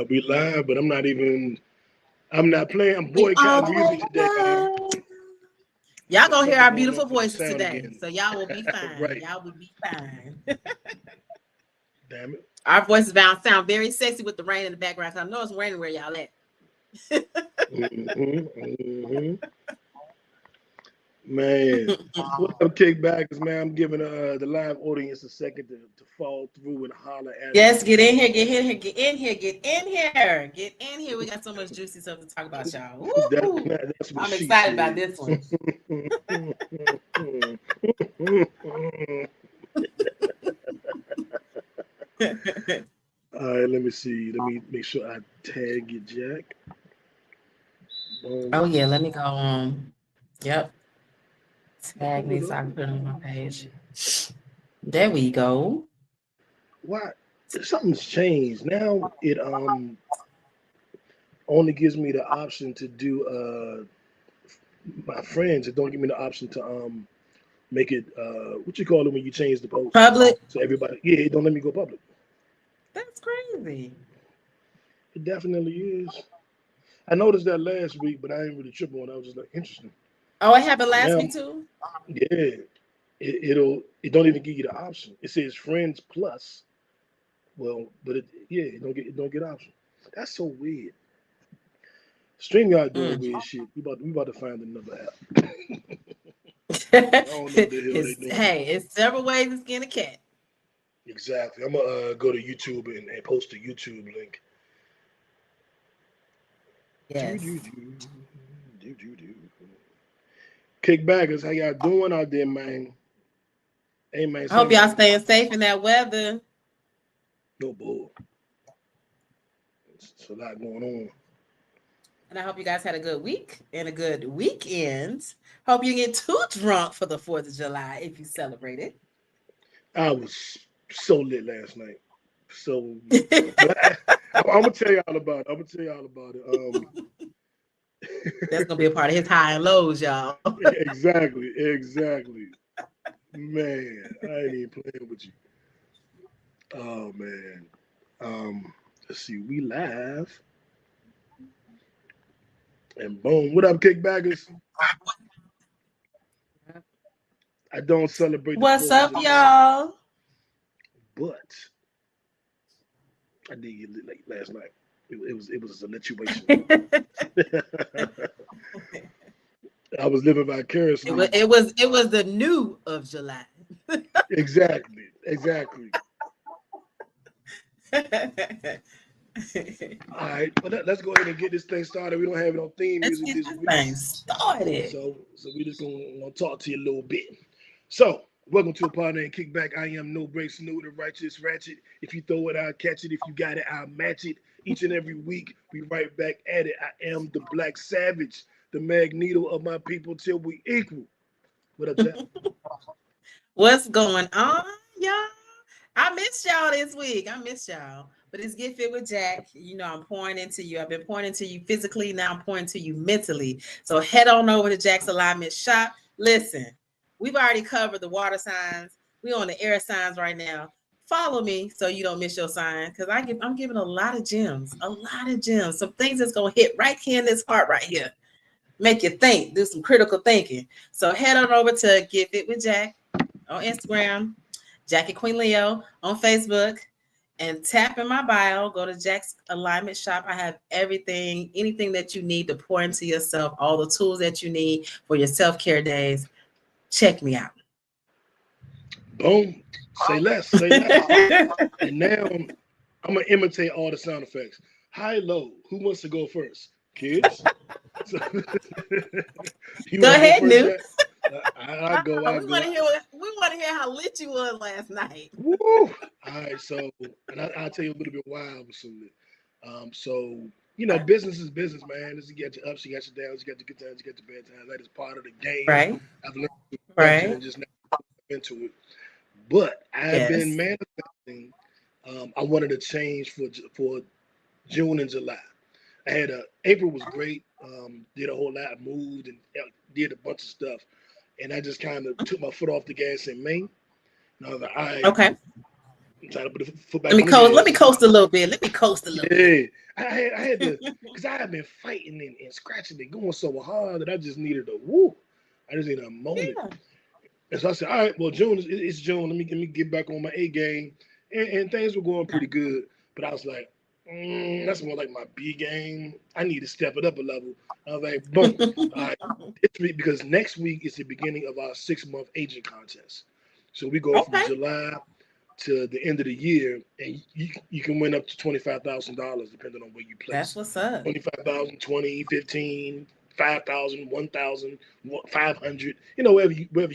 We live, but I'm not even. I'm not playing. I'm We all boycotting the music way today, man. live. Y'all There's gonna hear something our going on beautiful with the voices sound today, again. so y'all will be fine. Right. Y'all will be fine. Damn it. Our voices bound sound very sexy with the rain in the background. So I know it's raining where y'all at. Mm-hmm. Man, what up, kickbackers, man? I'm giving the live audience a second to fall through and holler at us. Yes, get in here, get in here, get in here, get in here, get in here. We got so much juicy stuff to talk about, y'all. Woo! That's what I'm she excited about said. this one. All right, let me see. Let me make sure I tag you, Jack. Oh Boom. yeah, let me go on. Yep. Tag me so I can put it on my page. There we go. Why? Something's changed now. It only gives me the option to do my friends. It don't give me the option to make it what you call it when you change the post. Public. So everybody, yeah, it don't let me go public. That's crazy. It definitely is. I noticed that last week, but I ain't really tripping on it. I was just like, interesting. Oh, it happened So last now, week too? yeah, it don't even give you the option. It says friends plus. Well, but it don't get option. That's so weird. StreamYard doing Mm. weird shit. We about to find another app. I don't know what the hell they doing. It's several ways to skin a cat. Exactly. I'm gonna go to YouTube and post a YouTube link. Do do Yes. do do. Kickbackers, how y'all doing out there, man? Hey man, I hope same y'all man. staying safe in that weather. No bull. It's a lot going on. And I hope you guys had a good week and a good weekend. Hope you get too drunk for the 4th of July if you celebrate it. I was so lit last night. So, but I'm gonna tell y'all about it. I'm gonna tell y'all about it. That's gonna be a part of his high and lows, y'all. Exactly. Man, I ain't even playing with you. Oh man. Let's see. We live and boom. What up, kickbackers? I don't celebrate the What's 4th of up, July, y'all? but I did get lit late last night. It was a situation. I was living vicariously. It was the new of July. Exactly. All right, but let's go ahead and get this thing started. We don't have no theme Let's music get this this week, thing started. so we just gonna talk to you a little bit. So, welcome to a Pod Named Kickback. I am no breaks, no the righteous ratchet. If you throw it, I'll catch it. If you got it, I'll match it. Each and every week, we right back at it. I am the Black Savage, the Magneto of my people till we equal. What up, Jack? What's going on, y'all? I missed y'all this week. I missed y'all. But it's Get Fit with Jack. You know, I'm pouring into you. I've been pouring into you physically. Now I'm pouring to you mentally. So head on over to Jack's Alignment Shop. Listen, we've already covered the water signs. We're on the air signs right now. Follow me so you don't miss your sign. Because I'm giving a lot of gems. A lot of gems. Some things that's gonna hit right here in this heart right here. Make you think, do some critical thinking. So head on over to Get Fit with Jack on Instagram, Jackie Queen Leo on Facebook, and tap in my bio. Go to Jack's Alignment Shop. I have everything, anything that you need to pour into yourself, all the tools that you need for your self-care days. Check me out. Boom. Say less. Say less. And now I'm gonna imitate all the sound effects. High, low. Who wants to go first? Kids. So, you Go want to go ahead, first, New. Jack? I go. I We want go. to hear how lit you was last night. Woo! All right. So, and I'll tell you a little bit why I was so lit. So business is business, man. This you got your ups, you got your downs, you got the good times, you got the bad times. That is part of the game. Right, I've learned to accept it right. and just now into it. But I've been Yes. manifesting. I wanted to change for June and July. I had April was great. Did a whole lot, moved and did a bunch of stuff, and I just kind of took my foot off the gas in May. And I was like, all right, Okay. Trying to put the foot back Let me on the coast. gas. Let me coast a little bit. Let me coast a little bit. Yeah, I had to, because I had been fighting and scratching and going so hard that I just needed a woo. I just needed a moment. Yeah. And so I said, all right, well, it's June. Let me get back on my A game. And things were going pretty good. But I was like, that's more like my B game. I need to step it up a level. I was like, boom. All right. Because next week is the beginning of our 6-month agent contest. So we go from July to the end of the year, and you can win up to $25,000 depending on where you place. That's what's up. 25,000, 20, 15, 5,000, 1,000, 500. You know, wherever you win.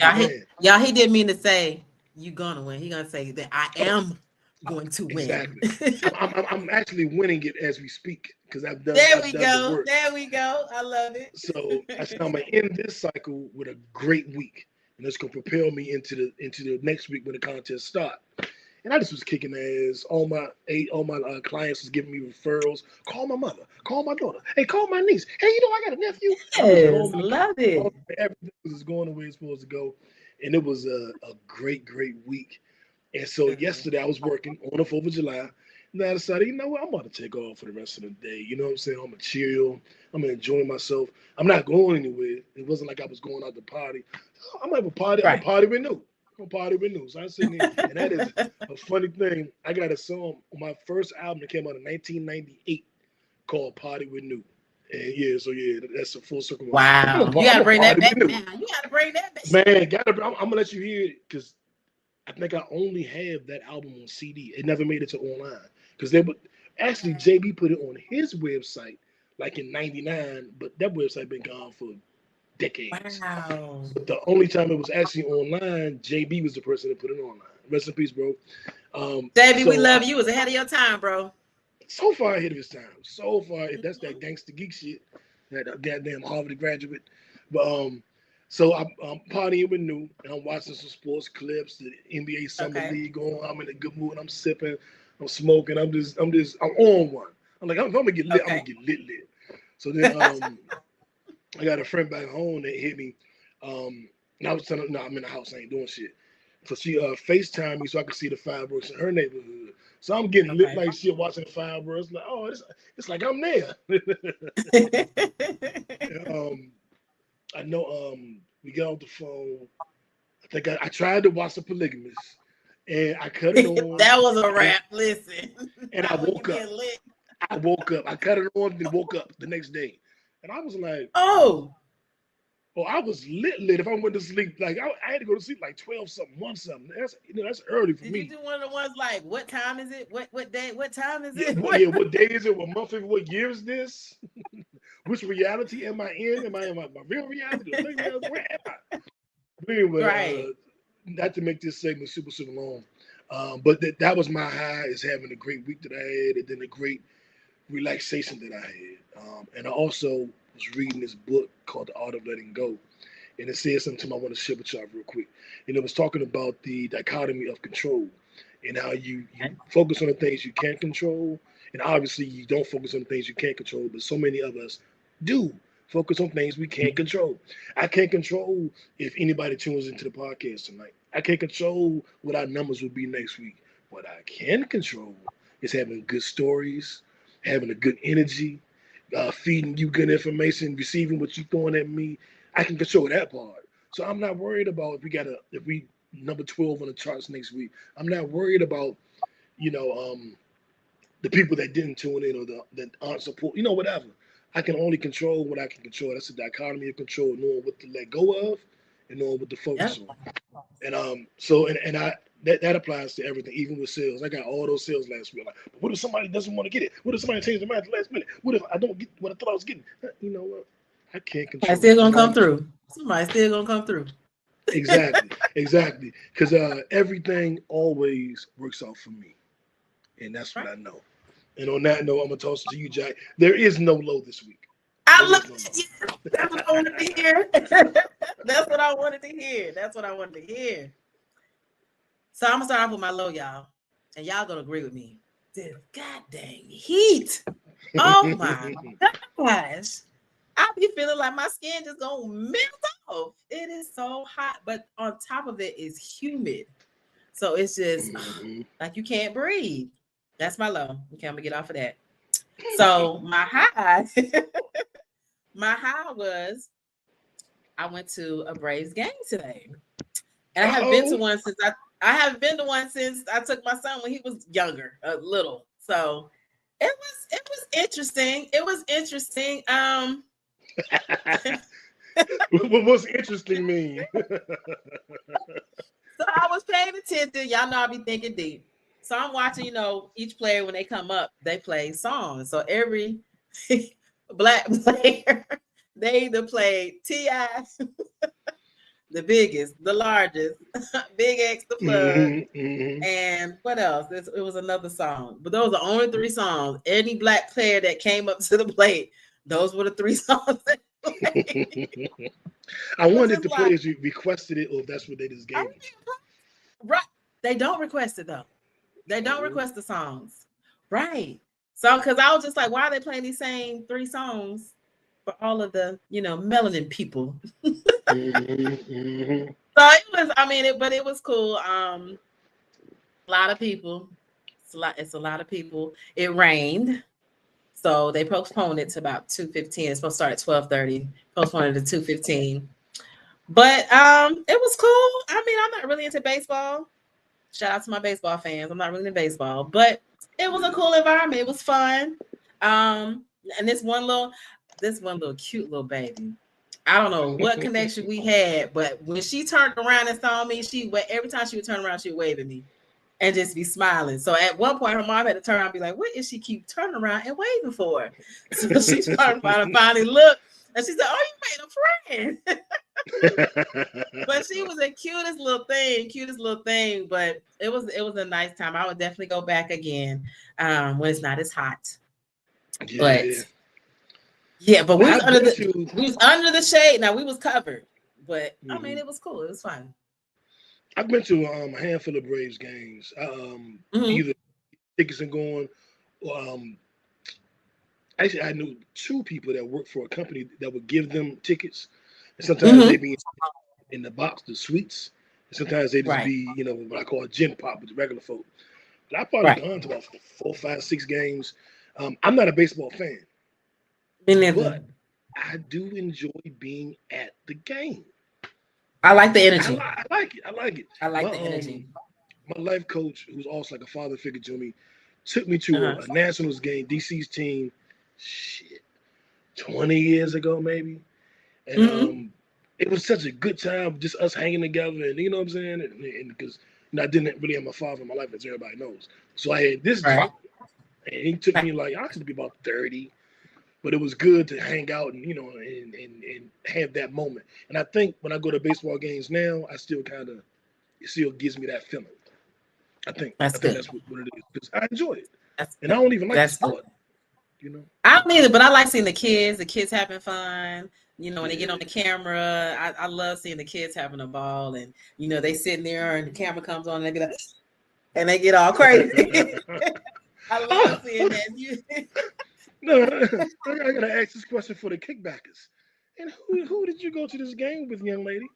Y'all, he didn't mean to say you gonna win. He gonna say that I am going to win. Exactly. I'm actually winning it as we speak because I've done. There I've we done go. the work. There we go. I love it. So I said I'm gonna end this cycle with a great week, and it's gonna propel me into the next week when the contest start. And I just was kicking ass. All my clients was giving me referrals. Call my mother. Call my daughter. Hey, call my niece. Hey, I got a nephew. Yes, love it. Everything was going the way it's supposed to go, and it was a great week. And so yesterday I was working on the 4th of July. And I decided, I'm about to take off for the rest of the day. You know what I'm saying? I'm going to chill. I'm going to enjoy myself. I'm not going anywhere. It wasn't like I was going out to party. I'm going to have a party. I'm going to party with new. I'm party with news. I'm sitting here, and that is a funny thing. I got a song on my first album that came out in 1998 called "Party with New," and so that's a full circle. Wow, you gotta bring that back now. You gotta bring that back. Man, I'm gonna let you hear it because I think I only have that album on CD. It never made it to online because they would actually JB put it on his website like in '99, but that website been gone for decades. Wow. But the only time it was actually online, JB was the person that put it online. Rest in peace, bro. JB, we love you. You was ahead of your time, bro. So far ahead of his time. So far, that's that gangster geek shit. That goddamn Harvard graduate. But so I'm partying with New, and I'm watching some sports clips, the NBA Summer League going. I'm in a good mood. I'm sipping. I'm smoking. I'm on one. I'm like, I'm gonna get lit. I'm gonna get lit. So then I got a friend back home that hit me. And I was telling her, no, I'm in the house, I ain't doing shit. So she FaceTimed me so I could see the fireworks in her neighborhood. So I'm getting lit like shit watching the fireworks. Like, oh, it's like I'm there. I know we got off the phone. I think I tried to watch The Polygamist and I cut it on. That was a wrap. Listen. And I woke up. I cut it on and woke up the next day. And I was like, I was lit. If I went to sleep, like I had to go to sleep like 12 something, 1 something. That's early for me. Did you do one of the ones like, what time is it? What day? What time is it? What day is it? What month is it? What year is this? Which reality am I in? Am I in my real reality? Where am I? But anyway, not to make this segment super long, but that was my high, is having a great week that I had, and then a great relaxation that I had. And I also was reading this book called The Art of Letting Go. And it says something I want to share with y'all real quick. And it was talking about the dichotomy of control and how you focus on the things you can't control. And obviously you don't focus on the things you can't control, but so many of us do focus on things we can't control. I can't control if anybody tunes into the podcast tonight. I can't control what our numbers will be next week. What I can control is having good stories, having a good energy, feeding you good information, receiving what you're throwing at me. I can control that part. So I'm not worried about if we number 12 on the charts next week. I'm not worried about, the people that didn't tune in or that aren't support, whatever. I can only control what I can control. That's a dichotomy of control, knowing what to let go of and knowing what to focus on. And that applies to everything, even with sales. I got all those sales last week. Like, but what if somebody doesn't want to get it? What if somebody changes their mind at the last minute? What if I don't get what I thought I was getting? You know what? I can't control. Somebody's still gonna come through. Somebody's still gonna come through. Exactly. Because everything always works out for me, and that's what I know. And on that note, I'm gonna toss it to you, Jack. There is no low this week. I love it. That's what I wanted to hear. That's what I wanted to hear. So I'm gonna start off with my low, y'all, and y'all gonna agree with me. This goddamn heat. Oh my gosh. I be feeling like my skin just gonna melt off. It is so hot, but on top of it is humid. So it's just like you can't breathe. That's my low. Okay, I'm gonna get off of that. So my high, my high was I went to a Braves game today. And I haven't been to one since I haven't been to one since I took my son when he was younger, a little. So it was interesting. It was interesting. What's interesting mean? So I was paying attention. Y'all know I be thinking deep. So I'm watching, each player when they come up, they play songs. So every black player, they either play T.I., the biggest, the largest, Big X, the plug, and what else? It was another song. But those are the only 3 songs. Any black player that came up to the plate, those were the 3 songs that played. I wonder if the players requested it or if that's what they just gave them. Right. They don't request it, though. They don't request the songs. Right. So, because I was just like, why are they playing these same 3 songs for all of the, melanin people? So it was, but it was cool. A lot of people. It's a lot of people. It rained. So they postponed it to about 2:15. It's supposed to start at 12:30. Postponed it to 2:15. But it was cool. I mean, I'm not really into baseball. Shout out to my baseball fans. I'm not really into baseball, but it was a cool environment. It was fun. And this one little cute little baby. I don't know what connection we had, but when she turned around and saw me, every time she would turn around, she would wave at me and just be smiling. So at one point, her mom had to turn around and be like, "What is she keep turning around and waving for?" So she turned around and finally looked, and she said, "Oh, you made a friend." But she was the cutest little thing. But it was a nice time. I would definitely go back again when it's not as hot. Yeah. But yeah, but we was under the shade. Now we was covered, but I mean it was cool. It was fun. I've been to a handful of Braves games. Either tickets and going. Actually, I knew 2 people that worked for a company that would give them tickets. And sometimes they'd be in the box, the suites. And sometimes they'd just be, what I call a gin pop with regular folk. But I've probably gone to about 4, 5, 6 games. I'm not a baseball fan. But I do enjoy being at the game. I like the energy. I like it. I like the energy. My life coach, who's also like a father figure to me, took me to a Nationals game, DC's team, 20 years ago maybe. And it was such a good time, just us hanging together, and you know what I'm saying? And because I didn't really have my father in my life, as everybody knows. So I had this job, and he took me I should be about 30. But it was good to hang out and and have that moment. And I think when I go to baseball games now, it still gives me that feeling. I think that's what it is because I enjoy it, and I don't even like the sport. I don't either, but I like seeing the kids having fun. When they get on the camera, I love seeing the kids having a ball, and they sitting there and the camera comes on and they get all crazy. I love seeing that. No, I gotta ask this question for the kickbackers. And who did you go to this game with, young lady?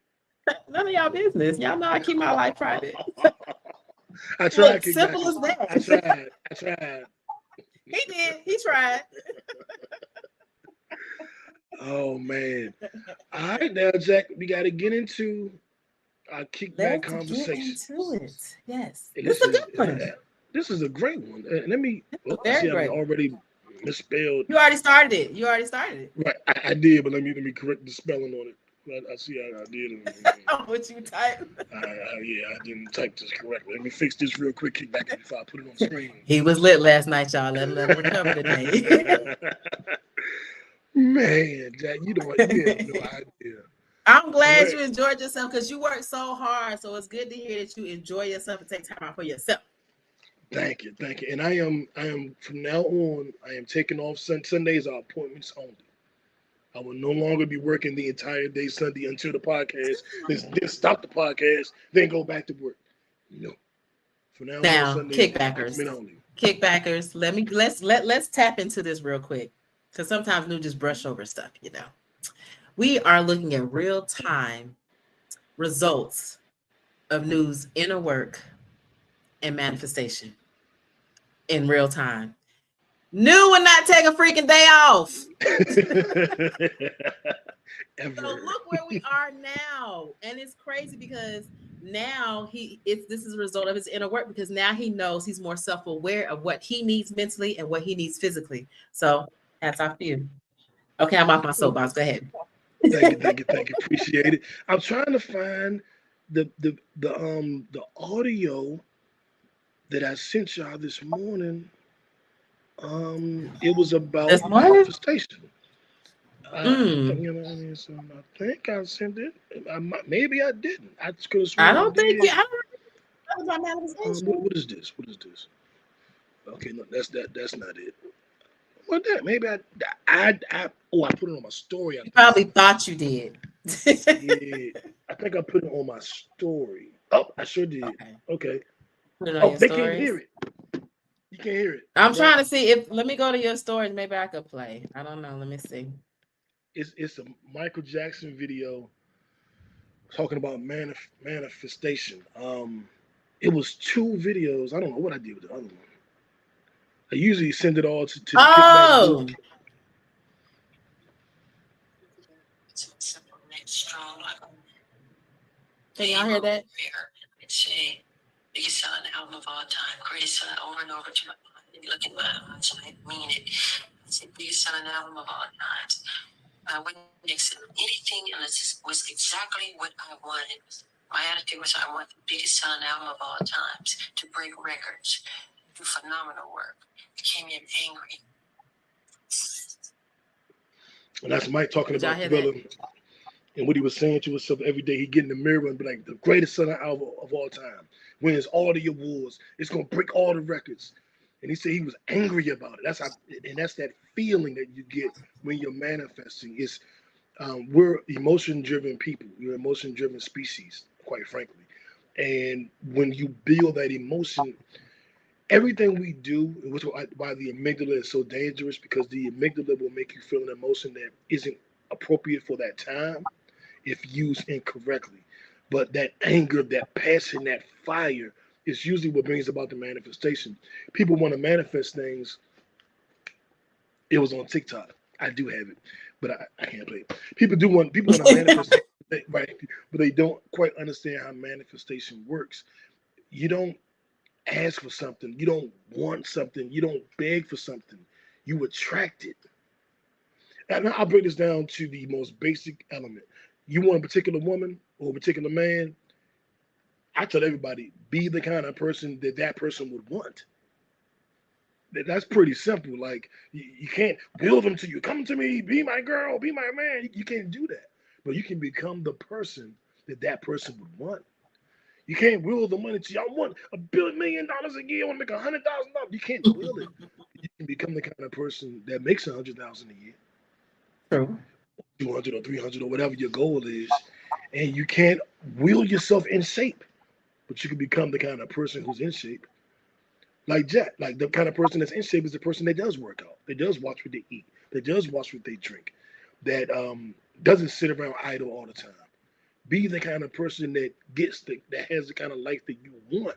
None of y'all business. Y'all know I keep my life private. I tried. Simple as that. I tried. He did. He tried. Oh man! All right, now Jack, we got to get into our kickback conversation. Get into it. Yes, this is a good one. This is a great one. Let me. Very great. I already misspelled. You already started it. Right, I did, but let me correct the spelling on it. I see I did it. What you type? I didn't type this correctly. Let me fix this real quick. Kickback before I put it on the screen. He was lit last night, y'all. Let him recover today. Man, Jack, you have no idea. I'm glad you enjoyed yourself because you worked so hard. So it's good to hear that you enjoy yourself and take time out for yourself. Thank you. And I am from now on, I am taking off Sundays are appointments only. I will no longer be working the entire day Sunday until the podcast. Then stop the podcast, then go back to work. For now on, kickbackers. Let's tap into this real quick. Because sometimes we just brush over stuff, We are looking at real-time results of news inner work and manifestation in real time. New would not take a freaking day off. Ever. So look where we are now, and it's crazy because now this is a result of his inner work, because now he knows he's more self-aware of what he needs mentally and what he needs physically. So hats off to you. Okay, I'm off my soapbox. Go ahead. Thank you. Appreciate it. I'm trying to find the audio that I sent y'all this morning. It was about This morning? manifestation. Mm. You know what I mean? So I think I sent it. Maybe I didn't. I could have I sworn I don't think did. you. I don't remember about manifestation. What is this? What is this? Okay, no, that's not it. What that? Maybe I put it on my story. You probably thought you did. Yeah, I think I put it on my story. Oh, I sure did. Okay. Put it on Oh, your they stories. can't hear it. You can't hear it. I'm trying to see if. Let me go to your stories. Maybe I could play. I don't know. Let me see. It's a Michael Jackson video talking about manifestation. It was 2 videos. I don't know what I did with the other one. I usually send it all to the kickback group. Can y'all hear that? Biggest selling album of all time. Greatest selling over and over to my mind. If you look in my eyes, I mean it. It's the biggest selling album of all time. I wouldn't accept anything unless it was exactly what I wanted. My attitude was I want the biggest selling album of all times, to break records, do phenomenal work. It came in angry. And that's Mike talking about Thriller. And what he was saying to himself every day, he get in the mirror and be like, the greatest selling album of all time, wins all the awards, it's gonna break all the records. And he said he was angry about it. That's that feeling that you get when you're manifesting. It's we're emotion-driven people. We're emotion-driven species, quite frankly. And when you build that emotion, everything we do, which is why the amygdala is so dangerous, because the amygdala will make you feel an emotion that isn't appropriate for that time if used incorrectly. But that anger, that passion, that fire is usually what brings about the manifestation. People want to manifest things. It was on TikTok. I do have it, but I can't play it. People want to manifest, right? But they don't quite understand how manifestation works. You don't ask for something. You don't want something. You don't beg for something. You attract it. And I'll break this down to the most basic element. You want a particular woman or a particular man, I tell everybody, be the kind of person that person would want. That's pretty simple. Like, you can't will them to you. Come to me, be my girl, be my man. You can't do that. But you can become the person that person would want. You can't will the money to you. I want $1 billion a year. I want to make $100,000. You can't will it. You can become the kind of person that makes $100,000 a year. True. 200 or 300 or whatever your goal is, and you can't will yourself in shape, but you can become the kind of person who's in shape. Like Jack, like the kind of person that's in shape is the person that does work out, that does watch what they eat, that does watch what they drink, that doesn't sit around idle all the time. Be the kind of person that that has the kind of life that you want.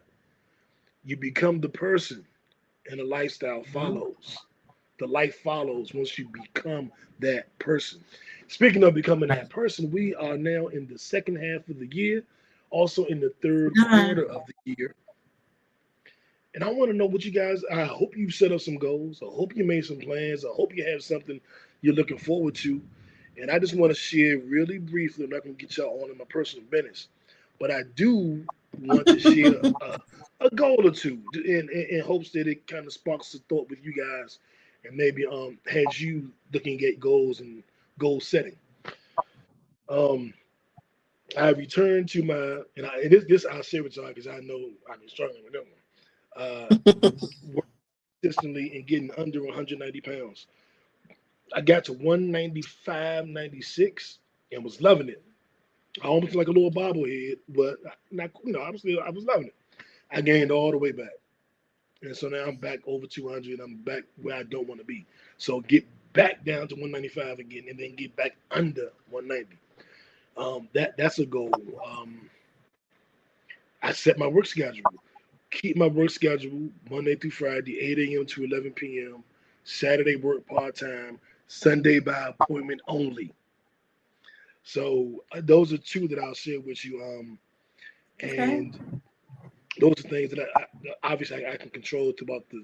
You become the person, and the lifestyle follows. The life follows once you become that person. Speaking of becoming that person, we are now in the second half of the year, also in the third quarter of the year. And I want to know what you guys, I hope you set up some goals. I hope you made some plans. I hope you have something you're looking forward to. And I just want to share really briefly, I'm not going to get y'all on in my personal business, but I do want to share a goal or two in hopes that it kind of sparks a thought with you guys and maybe has you looking at goals and goal setting. I returned to my, and this I'll share with y'all because I know I've been struggling with that one. Working consistently and getting under 190 pounds. I got to 195, 96 and was loving it. I almost like a little bobblehead, but not, I was loving it. I gained all the way back. And so now I'm back over 200. I'm back where I don't want to be. So get back down to 195 again and then get back under 190. That's a goal. I set my work schedule. keep my work schedule Monday through Friday, 8 a.m. to 11 p.m. Saturday work part time. Sunday by appointment only. So those are two that I'll share with you. Okay. And those are things that obviously I can control throughout the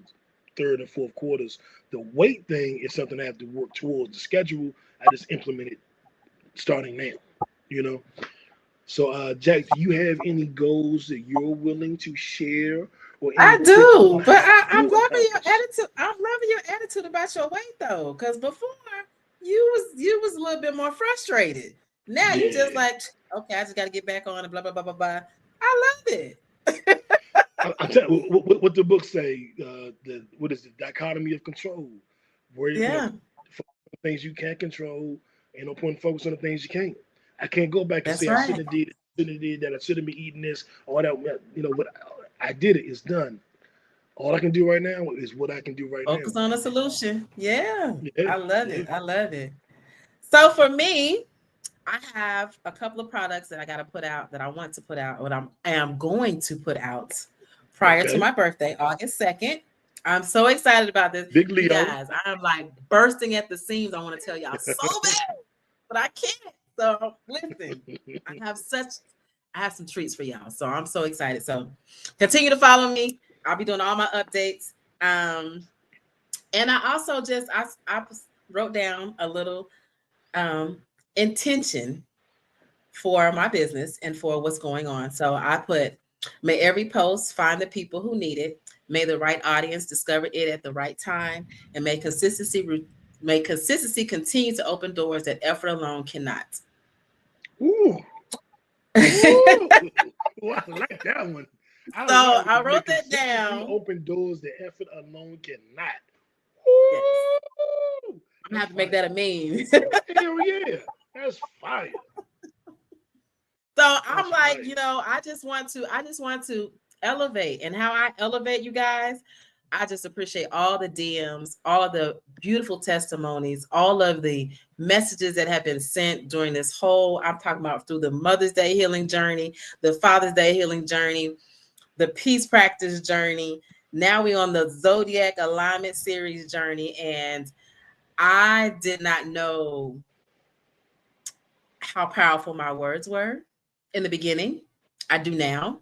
third and fourth quarters. The weight thing is something I have to work towards. The schedule I just implemented starting now. You know. So Jack, do you have any goals that you're willing to share or any I tips on do, but how I'm to loving your accomplish? attitude. I'm loving your attitude about your weight though, because before you was a little bit more frustrated. Now you just Yeah. like, okay, I just got to get back on and blah blah blah blah blah. I love it. I tell you, what the book say. What is the dichotomy of control? Where Yeah, focus on the things you can't control, ain't no point in focus on the things you can't. I can't go back and that's say I right. shouldn't have did, shouldn't have did that. I shouldn't be eating this. All that. What I did it. It's done. All I can do right now is what I can do right now. Focus on the solution. Yeah, Yeah, I love yeah. it. I love it. So for me, I have a couple of products that I got to put out that I want to put out, what I am going to put out prior to Okay. my birthday, August 2nd. I'm so excited about this. Big You Leo. guys, I'm like bursting at the seams. I want to tell y'all so bad, but I can't. So listen, I have some treats for y'all. So I'm so excited. So continue to follow me. I'll be doing all my updates. And I also I wrote down a little intention for my business and for what's going on. So I put, may every post find the people who need it. May the right audience discover it at the right time, and may consistency continue to open doors that effort alone cannot. Ooh, So ooh. Ooh, I like that one. I like I it. May wrote that consistency down. open doors that effort alone cannot. Yes, Ooh, I'm gonna that's have to make fire. that a meme. Hell yeah, that's fire. So I'm That's like, fire. I just want to elevate. And how I elevate you guys, I just appreciate all the DMs, all of the beautiful testimonies, all of the messages that have been sent during this whole, I'm talking about through the Mother's Day healing journey, the Father's Day healing journey, the peace practice journey. Now we're on the Zodiac alignment series journey. And I did not know how powerful my words were in the beginning. I do now.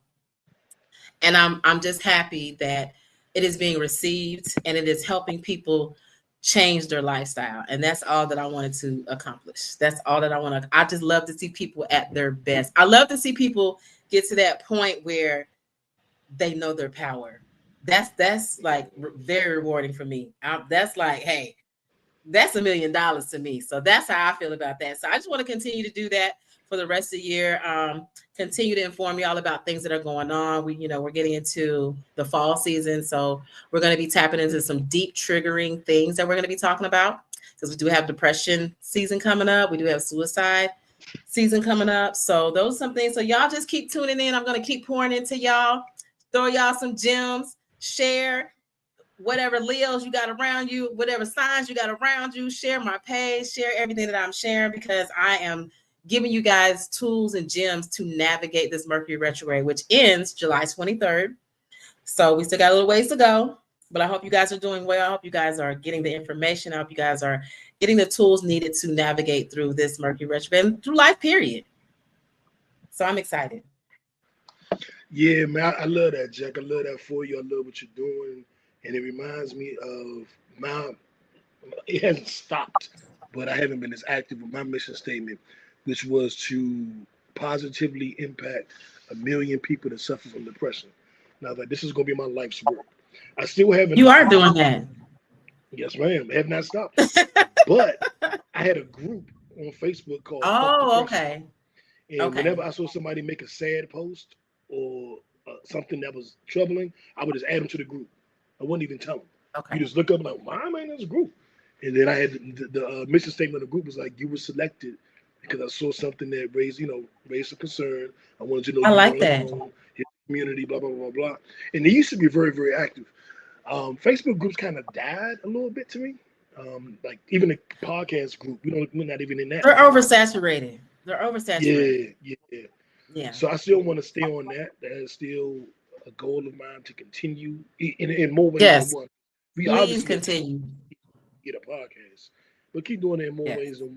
And I'm just happy that it is being received and it is helping people change their lifestyle. And that's all that I wanted to accomplish. That's all that I want to. I just love to see people at their best. I love to see people get to that point where they know their power. That's like very rewarding for me. That's like, hey, that's $1 million to me. So that's how I feel about that. So I just want to continue to do that for the rest of the year. Continue to inform y'all about things that are going on. We're getting into the fall season. So we're going to be tapping into some deep triggering things that we're going to be talking about, because we do have depression season coming up. We do have suicide season coming up. So those are some things. So y'all just keep tuning in. I'm going to keep pouring into y'all, throw y'all some gems, share whatever Leos you got around you, whatever signs you got around you. Share my page, share everything that I'm sharing, because I am giving you guys tools and gems to navigate this Mercury retrograde, which ends July 23rd. So we still got a little ways to go, but I hope you guys are doing well. I hope you guys are getting the information. I hope you guys are getting the tools needed to navigate through this Mercury retrograde and through life, period. So I'm excited. Yeah, man, I love that, Jack. I love that for you. I love what you're doing, and it reminds me of my. It hasn't stopped, but I haven't been as active with my mission statement, which was to positively impact 1 million people that suffer from depression. Now that this is going to be my life's work, I still You haven't. are doing that. Yes, ma'am. Have not stopped, but I had a group on Facebook called "Fuck Oh, Depression." okay. And Okay. whenever I saw somebody make a sad post or something that was troubling, I would just add them to the group. I wouldn't even tell them. You Okay. just look up like, why am I in this group? And then I had the mission statement of the group was like, you were selected because I saw something that raised a concern. I wanted you to know I you like weren't that. alone. Your community, blah blah blah blah. And they used to be very very active. Facebook groups kind of died a little bit to me. Like even the podcast group, we're not even in that They're no more. oversaturated. They're oversaturated. Yeah, yeah. Yeah. So I still want to stay on that. That is still a goal of mine to continue in more ways than Yes, one. We please obviously continue. get a podcast, but keep doing it in more Yes. ways than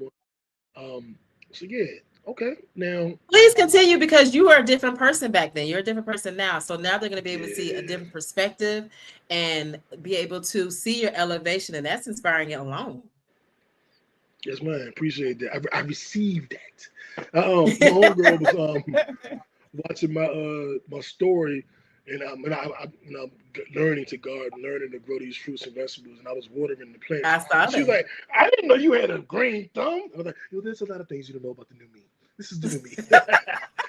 one. So yeah, okay. Now, Please continue because you were a different person back then. You're a different person now. So now they're going to be able to see a yeah, different perspective and be able to see your elevation. And that's inspiring it alone. yes, man. Appreciate that. I received that. My homegirl was watching my story, and I'm learning to garden, learning to grow these fruits and vegetables, and I was watering the plants. I saw And she was that. like, "I didn't know you had a green thumb." I was like, "Yo, there's a lot of things you don't know about the new me. This is the new me.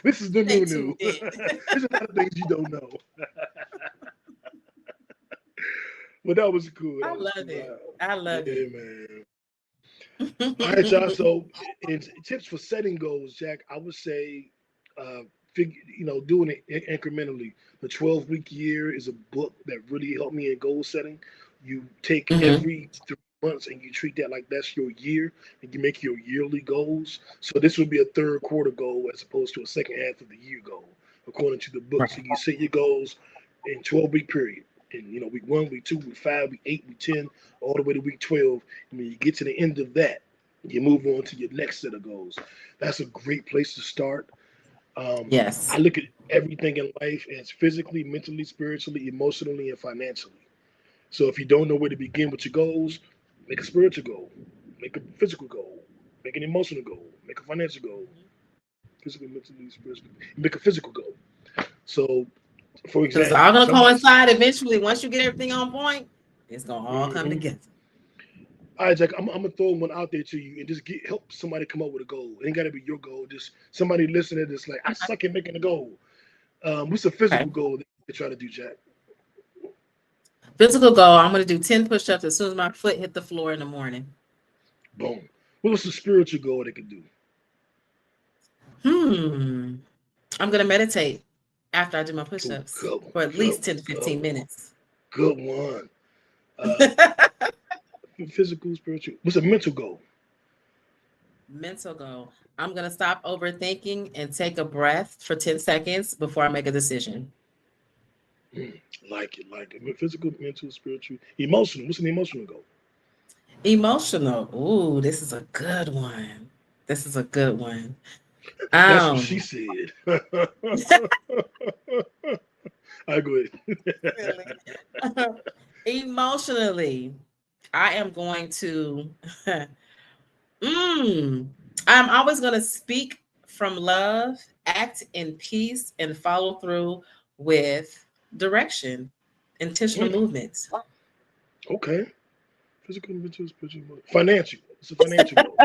This is the Stay new." tuned in. There's a lot of things you don't know. But that was cool. I That was love cool. it. I love Yeah, it. man. All right, y'all. So, in tips for setting goals, Jack, I would say, doing it incrementally. The 12-week year is a book that really helped me in goal setting. You take Mhm. every 3 months and you treat that like that's your year, and you make your yearly goals. So this would be a third quarter goal as opposed to a second half of the year goal, according to the book. Right. So you set your goals in 12-week period. And week 1, week 2, week 5, week 8, week 10, all the way to week 12. And when you get to the end of that, you move on to your next set of goals. That's a great place to start. I Yes. look at everything in life as physically, mentally, spiritually, emotionally, and financially. So if you don't know where to begin with your goals, make a spiritual goal, make a physical goal, make an emotional goal, make a financial goal, physically, mentally, spiritually, make a physical goal. So, for Because it's example, all going to somebody. coincide eventually. Once you get everything on point, it's going to all come Mhm. together. All right, Jack, I'm gonna throw one out there to you and just help somebody come up with a goal. It ain't gotta be your goal. Just somebody listening that's like, I suck at making a goal. What's a Okay. physical goal that you try to do, Jack? Physical goal, I'm going to do 10 push-ups as soon as my foot hit the floor in the morning. Boom. What's a spiritual goal they can do? I'm going to meditate after I do my Oh, push-ups good one, for at good least one, 10 to good 15 one, minutes. good one. Physical, spiritual. What's a mental goal? Mental goal. I'm going to stop overthinking and take a breath for 10 seconds before I make a decision. Like it. Physical, mental, spiritual, emotional. What's an emotional goal? Emotional. Ooh, this is a good one. This is a good one. That's what she Um, said. I go ahead. Emotionally, I am going to I'm always going to speak from love, act in peace, and follow through with direction, intentional movements. Okay. Physical, mental, spiritual, financial. It's a financial goal.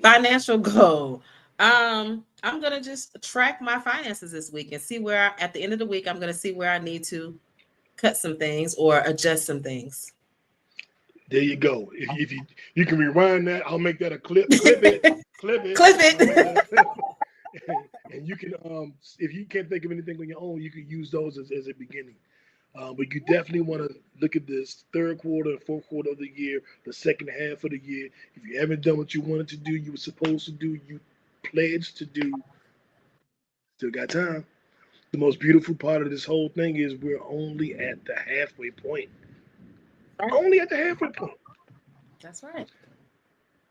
Financial goal. I'm gonna just track my finances this week and see where at the end of the week I'm gonna see where I need to cut some things or adjust some things. There you go. If you can rewind that, I'll make that a clip. Clip it. Clip it. Clip I'll make that it. a clip. And you can if you can't think of anything on your own, you can use those as a beginning. But you definitely want to look at this third quarter and fourth quarter of the year, the second half of the year. If you haven't done what you wanted to do, you were supposed to do, you pledged to do, still got time. The most beautiful part of this whole thing is we're only at the halfway point. Right. Only at the halfway point. That's right.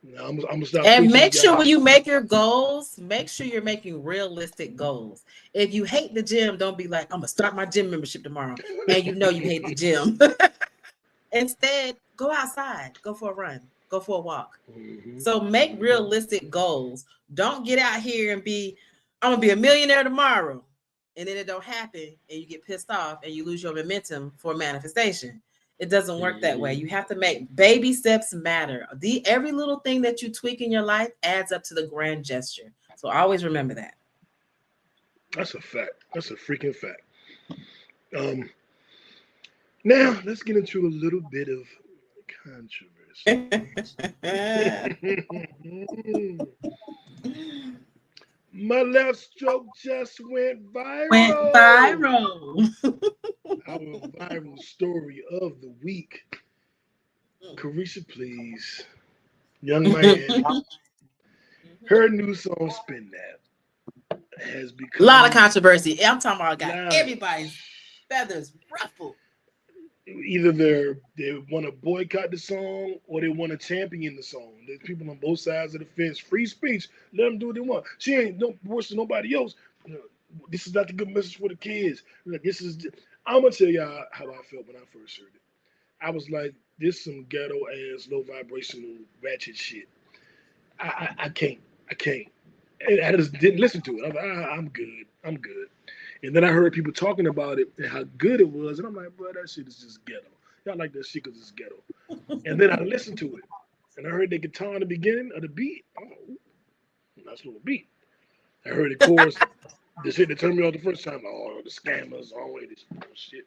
Now, I'm gonna stop And preaching to make sure y'all. when you make your goals, make sure you're making realistic goals. If you hate the gym, don't be like, I'm gonna start my gym membership tomorrow, and you know you hate the gym. Instead, go outside, go for a run, go for a walk. Mhm. So make realistic goals. Don't get out here and be, I'm gonna be a millionaire tomorrow, and then it don't happen, and you get pissed off and you lose your momentum for manifestation. It doesn't work that way. Mhm. You have to make baby steps matter. Every little thing that you tweak in your life adds up to the grand gesture. So always remember that. That's a fact. That's a freaking fact. Um, Now let's get into a little bit of controversy. My left stroke just went Went viral. viral. Our viral story of the week. Carisha, please. Young Miami. Her new song, Spin That. has A become lot of controversy. I'm talking about got loud. everybody's feathers ruffled. Either they want to boycott the song or they want to champion the song. There's people on both sides of the fence. Free speech. Let them do what they want. She ain't no worse than nobody else. This is not the good message for the kids. Like, I'm gonna tell y'all how I felt when I first heard it. I was like, this some ghetto ass, low vibrational ratchet shit. I can't. I can't. And I just didn't listen to it. I'm like, I'm good. I'm good. And then I heard people talking about it and how good it was, and I'm like, bro, that shit is just ghetto. Y'all like that shit because it's ghetto. And then I listened to it, and I heard the guitar in the beginning of the beat. I'm like, ooh, nice little beat. I heard the chorus. The shit that turned me off the first time. Like, oh, the scammers, always this bullshit.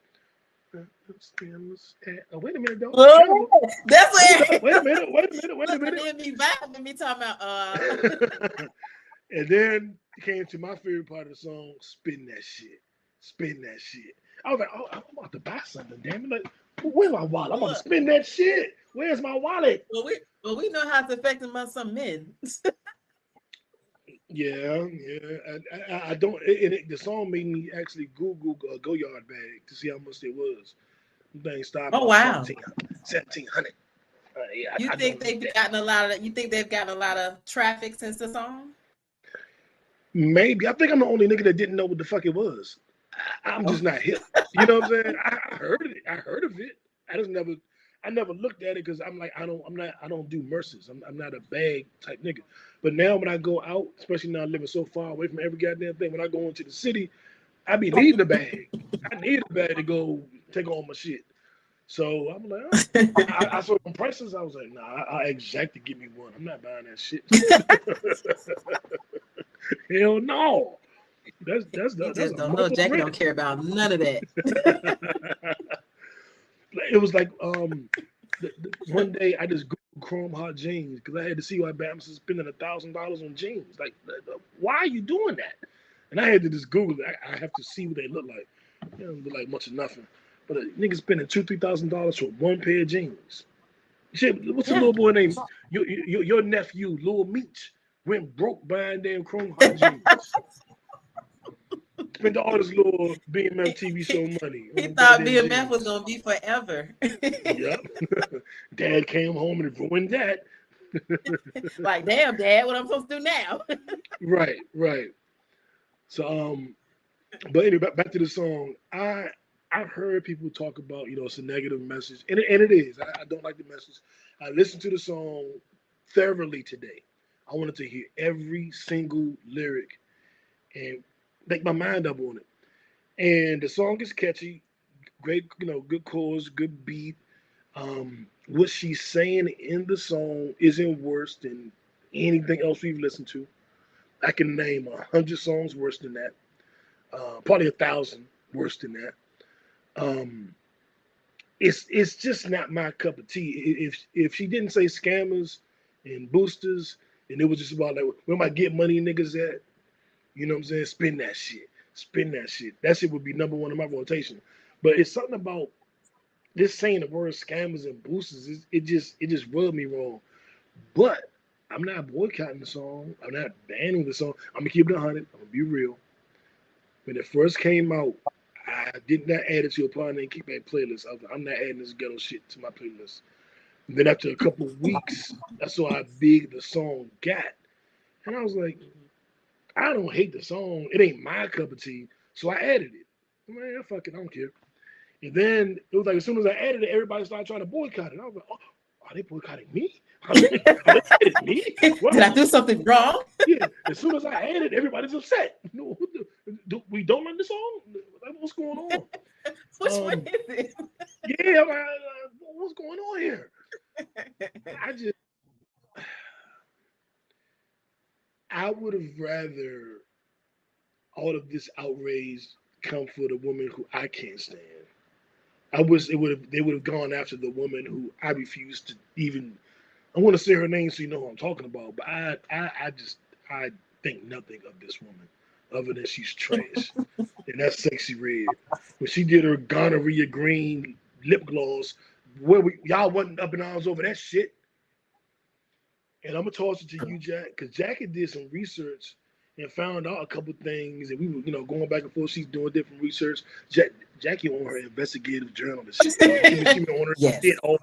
Scammers. Oh, wait a minute, though. Oh, that's it. Wait a minute. Wait a Looking minute. at me vibing me talking about And then it came to my favorite part of the song, spin that shit. Spin that shit. I was like, oh, I'm about to buy something, damn it. Like, where's my wallet? I'm about to spin that shit. Where's my wallet? Well, we know how it's affecting some men. Yeah. I don't. The song made me actually Google a Go Yard bag to see how much it was. The thing started Oh wow. 1700. Yeah, You think they've gotten a lot of? You think they've gotten a lot of traffic since the song? Maybe. I think I'm the only nigga that didn't know what the fuck it was. I'm just not hip. You know what I'm saying? I heard it. I heard of it. I never looked at it because I'm like, I don't do merces. I'm not a bag type nigga. But now when I go out, especially now living so far away from every goddamn thing, when I go into the city, I be needing a bag. I need a bag to go take all my shit. So I'm like, oh. I saw some prices. I was like, nah, I exactly give me one. I'm not buying that shit. Hell no. You just don't know. Jackie don't care about none of that. It was like one day I just Googled Chrome Hot jeans because I had to see why Bams is spending $1,000 on jeans. Like, why are you doing that? And I had to just Google it. I have to see what they look like. They don't look like much of nothing. But a nigga spending $2,000-$3,000 for one pair of jeans. Shit, what's the little boy name? Your nephew, Lil Meech, went broke buying damn Chrome Hot jeans. Spent all his little BMF TV show money. He thought BMF was gonna be forever. Yep. Dad came home and ruined that. Like, damn, Dad, what I'm supposed to do now? Right. So but anyway, back to the song. I've heard people talk about, it's a negative message, and it is. I don't like the message. I listened to the song thoroughly today. I wanted to hear every single lyric and make my mind up on it. And the song is catchy, great, good chords, good beat. What she's saying in the song isn't worse than anything else we've listened to. I can name 100 songs worse than that. Probably 1,000 worse than that. It's just not my cup of tea. If she didn't say scammers and boosters, and it was just about like where my get money niggas at, you know what I'm saying? Spin that shit. That shit would be number one in my rotation. But it's something about this saying the word scammers and boosters. It just rubbed me wrong. But I'm not boycotting the song. I'm not banning the song. I'm gonna keep it 100. I'm gonna be real. When it first came out, I did not add it to a Pod Named Kickback playlist. I'm not adding this ghetto shit to my playlist. And then after a couple of weeks, I saw how big the song got. And I was like, I don't hate the song. It ain't my cup of tea. So I added it. Man, fuck it, I don't care. And then it was like as soon as I added it, everybody started trying to boycott it. I was like, oh, are they boycotting me? Are they me? Did I do something wrong? Yeah. As soon as I added, everybody's upset. No, we don't like the song. What's going on? Which one is it? Yeah, what's going on here? I would have rather all of this outrage come for the woman who I can't stand. I wish they would have gone after the woman who I refuse to even. I want to say her name so you know who I'm talking about, but I think nothing of this woman other than she's trash. And that's Sexy Red. When she did her gonorrhea green lip gloss, y'all wasn't up in arms over that shit. And I'm gonna toss it to you, Jack, because Jack did some research and found out a couple things, and we were, going back and forth. She's doing different research. Jackie on her investigative journalist shit. She been on her Yes. shit all.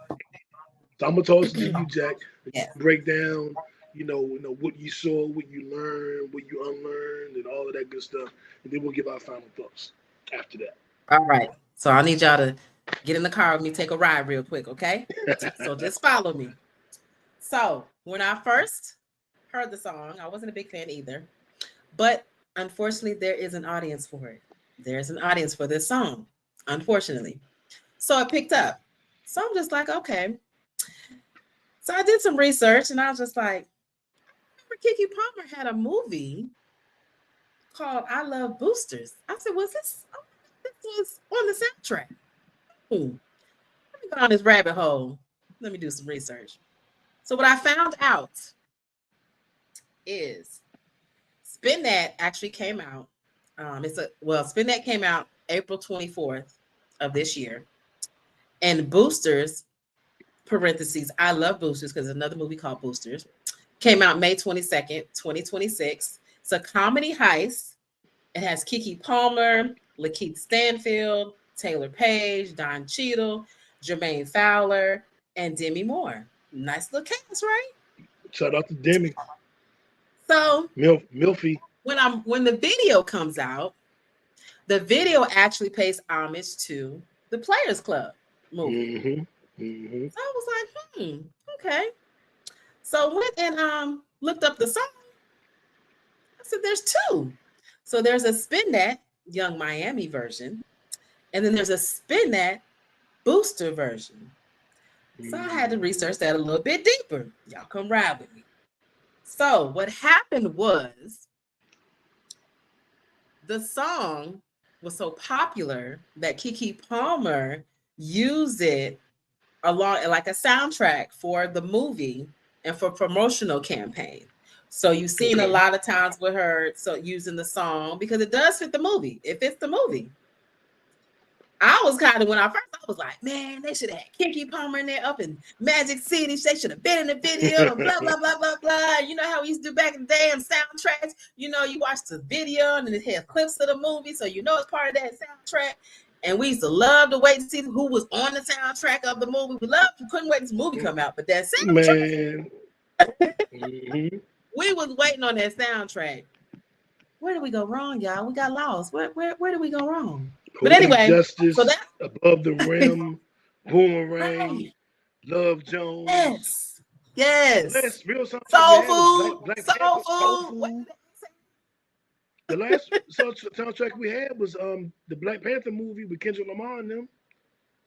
So I'm gonna toss it to you, Jack. Yeah. Break down, what you saw, what you learned, what you unlearned, and all of that good stuff, and then we'll give our final thoughts after that. All right. So I need y'all to get in the car with me, take a ride real quick, okay? So just follow me. So when I first heard the song, I wasn't a big fan either, but unfortunately, there is an audience for it. There's an audience for this song, unfortunately. So it picked up. So I'm just like, okay. So I did some research, and I was just like, I remember Keke Palmer had a movie called I Love Boosters. I said, was this? Oh, this was on the soundtrack. Let me go down this rabbit hole. Let me do some research. So what I found out is Spin That actually came out. Spin That came out April 24th of this year. And Boosters, parentheses, I Love Boosters, because another movie called Boosters, came out May 22nd, 2026. It's a comedy heist. It has Keke Palmer, Lakeith Stanfield, Taylor Page, Don Cheadle, Jermaine Fowler, and Demi Moore. Nice little cast, right? Shout out to Demi. So Milfy. When the video comes out, the video actually pays homage to the Players Club movie. Mm-hmm. Mm-hmm. So I was like, okay. So went and looked up the song. I said, there's two. So there's a Spin That Young Miami version, and then there's a Spin That Booster version. So I had to research that a little bit deeper. Y'all come ride with me. So what happened was the song was so popular that Keke Palmer used it along like a soundtrack for the movie and for promotional campaign. So you've seen a lot of times with her using the song because it does fit the movie. It fits the movie. I was kind of, when I was like, man, they should have had Keke Palmer in there up in Magic City. They should have been in the video and blah, blah, blah, blah, blah. You know how we used to do back in the day on soundtracks? You watch the video and it has clips of the movie. So it's part of that soundtrack. And we used to love to wait to see who was on the soundtrack of the movie. We couldn't wait this movie come out. But that soundtrack, man. We was waiting on that soundtrack. Where did we go wrong, y'all? We got lost. Where did we go wrong? But anyway, Justice, so that Above the Rim, Boomerang, Love Jones. Yes. The last real Soul Food. Soul Food. The last soundtrack we had was the Black Panther movie with Kendrick Lamar and them.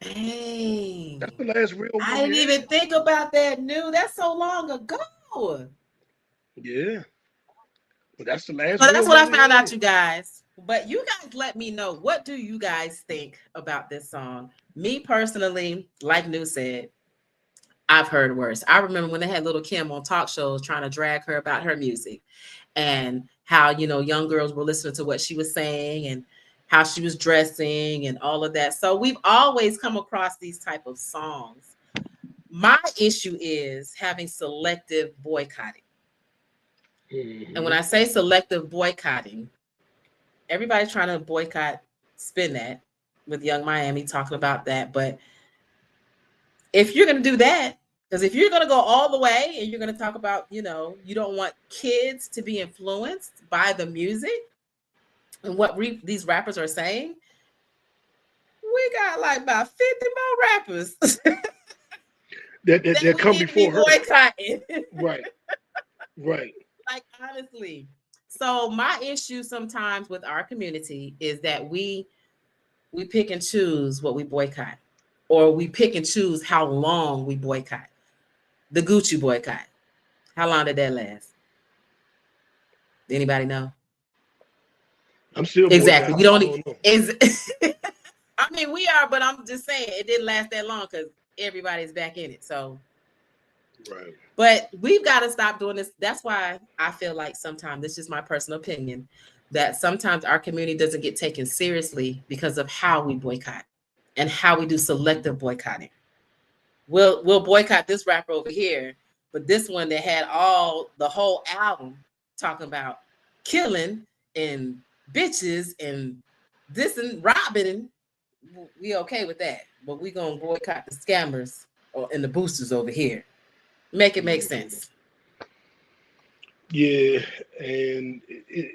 Dang. That's the last real movie. I didn't even think about that. That's so long ago. Yeah. But that's the last. So that's what I found out, you guys. But you guys let me know, what do you guys think about this song? Me personally, like New said, I've heard worse. I remember when they had Little Kim on talk shows trying to drag her about her music and how, young girls were listening to what she was saying and how she was dressing and all of that. So we've always come across these type of songs. My issue is having selective boycotting. And when I say selective boycotting, everybody's trying to boycott Spin That with Young Miami talking about that. But if you're going to do that, because if you're going to go all the way and you're going to talk about, you don't want kids to be influenced by the music and what these rappers are saying, we got like about 50 more rappers that come before her. Boycotting. Right. Like, honestly. So my issue sometimes with our community is that we pick and choose what we boycott, or we pick and choose how long we boycott. The Gucci boycott. How long did that last? Anybody know? I'm still exactly. We don't. I mean, we are, but I'm just saying it didn't last that long because everybody's back in it. So. Right. But we've got to stop doing this. That's why I feel like sometimes, this is my personal opinion, that sometimes our community doesn't get taken seriously because of how we boycott and how we do selective boycotting. We'll boycott this rapper over here, but this one that had the whole album talking about killing and bitches and this and robbing, we okay with that. But we gonna boycott the scammers and the boosters over here. Make it make sense. Yeah, and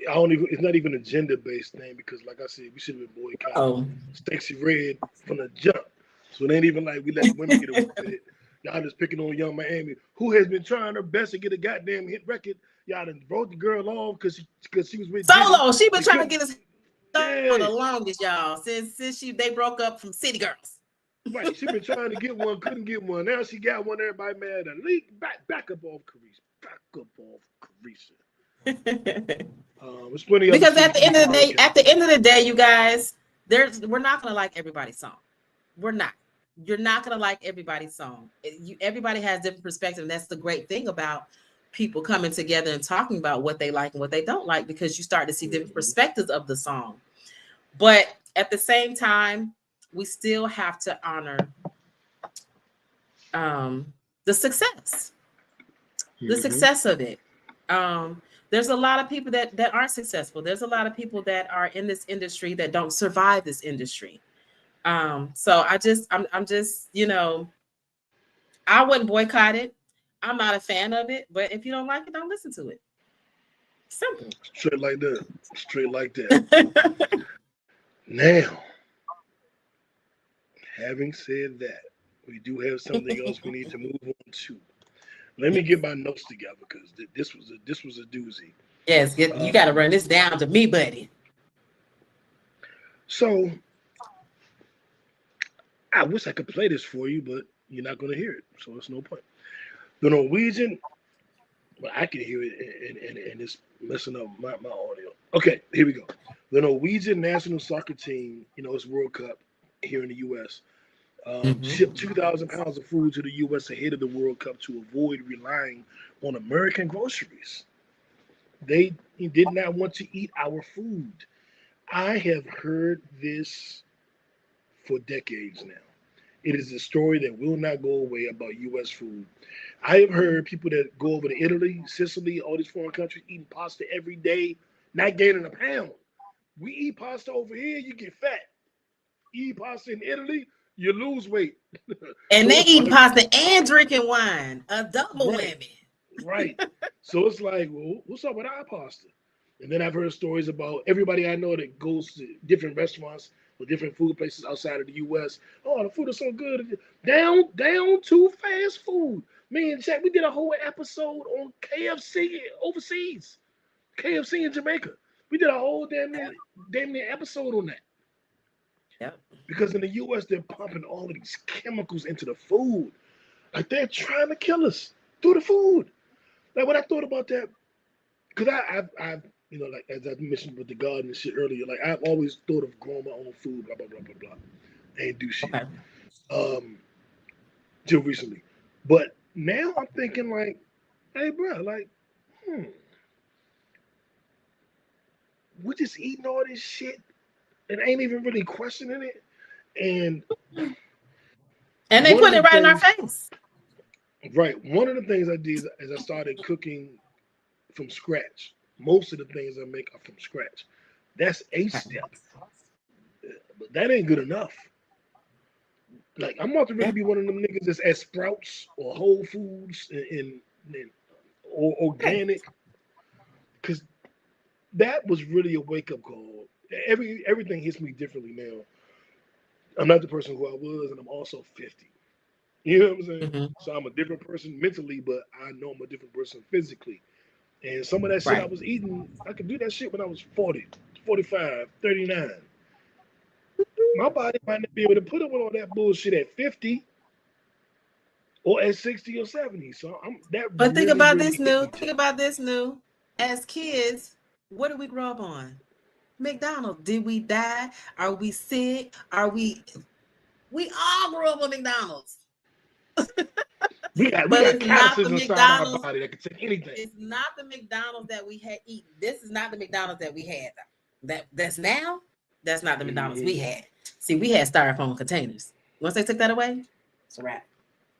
I don't even. It's not even a gender-based thing because, like I said, we should have been boycotting Stacey Red from the jump. So it ain't even like we let women get away with it. Y'all just picking on Young Miami, who has been trying her best to get a goddamn hit record. Y'all done wrote the girl off because she was with Solo. She been trying to get us yeah. for the longest, y'all. Since they broke up from City Girls. Right, she been trying to get one, couldn't get one. Now she got one. Everybody mad at her. Back up off Carisha. Back up off Carisha. It's plenty because at the end of the day, you guys, we're not gonna like everybody's song. We're not. You're not gonna like everybody's song. Everybody has different perspective, and that's the great thing about people coming together and talking about what they like and what they don't like, because you start to see different perspectives of the song. But at the same time, we still have to honor the success of it. There's a lot of people that aren't successful. There's a lot of people that are in this industry that don't survive this industry. So I'm just, I wouldn't boycott it. I'm not a fan of it, but if you don't like it, don't listen to it. Simple. Straight like that. Now, having said that, we do have something else we need to move on to. Let me get my notes together because this was a doozy. Yes, you got to run this down to me, buddy. So, I wish I could play this for you, but you're not going to hear it, so it's no point. The Norwegian, well, I can hear it, and it's messing up my audio. Okay, here we go. The Norwegian national soccer team, it's World Cup here in the U.S., shipped 2,000 pounds of food to the U.S. ahead of the World Cup to avoid relying on American groceries. They did not want to eat our food. I have heard this for decades now. It is a story that will not go away about U.S. food. I have heard people that go over to Italy, Sicily, all these foreign countries eating pasta every day, not gaining a pound. We eat pasta over here, you get fat. You eat pasta in Italy, you lose weight. And they eat pasta and drinking wine, a double whammy. Right. So it's like, well, what's up with our pasta? And then I've heard stories about everybody I know that goes to different restaurants or different food places outside of the U.S. Oh, the food is so good. Down to fast food. Me and Jack, we did a whole episode on KFC overseas. KFC in Jamaica. We did a whole damn near episode on that. Yep. Because in the U.S., they're pumping all of these chemicals into the food. Like they're trying to kill us through the food. Like when I thought about that, because I've like as I mentioned with the garden and shit earlier, like I've always thought of growing my own food, blah, blah, blah, blah, blah. I ain't do shit. Okay. Till recently. But now I'm thinking like, hey, bro, like, we're just eating all this shit and ain't even really questioning it. And they put it right in our face. Right. One of the things I did is I started cooking from scratch. Most of the things I make are from scratch. That's a step. But that ain't good enough. Like, I'm about to really be one of them niggas that's at Sprouts or Whole Foods or organic. Because that was really a wake-up call. Everything hits me differently now. I'm not the person who I was, and I'm also 50. You know what I'm saying? Mm-hmm. So I'm a different person mentally, but I know I'm a different person physically. And some of that shit I was eating, I could do that shit when I was 40, 45, 39. My body might not be able to put up with all that bullshit at 50 or at 60 or 70. So But think about this, New. Think about this, New. As kids, what did we grow up on? McDonald's. Did we die? Are we sick? We all grew up on McDonald's. we got calluses inside our body that can take anything. It's not the McDonald's that we had eaten. This is not the McDonald's that we had. That's now. That's not the McDonald's we had. See, we had styrofoam containers. Once they took that away, it's a wrap.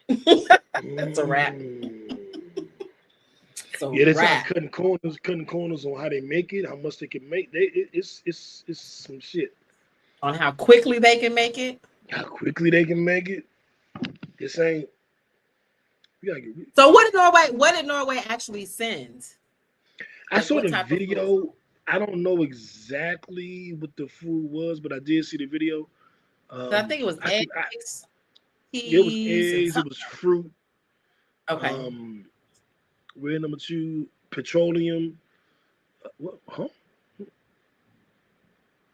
It's a wrap. That's a Yeah, they start wrap. cutting corners on how they make it, how much they can make. It's some shit. On how quickly they can make it. How quickly they can make it. This ain't. We gotta get. So what did Norway actually send? I Like saw what the type of food? video. I don't know exactly what the food was, but I did see the video. So I think it was I could. eggs, It was peas, and eggs. It something. was fruit. Okay. We're number 2, petroleum. What? Huh?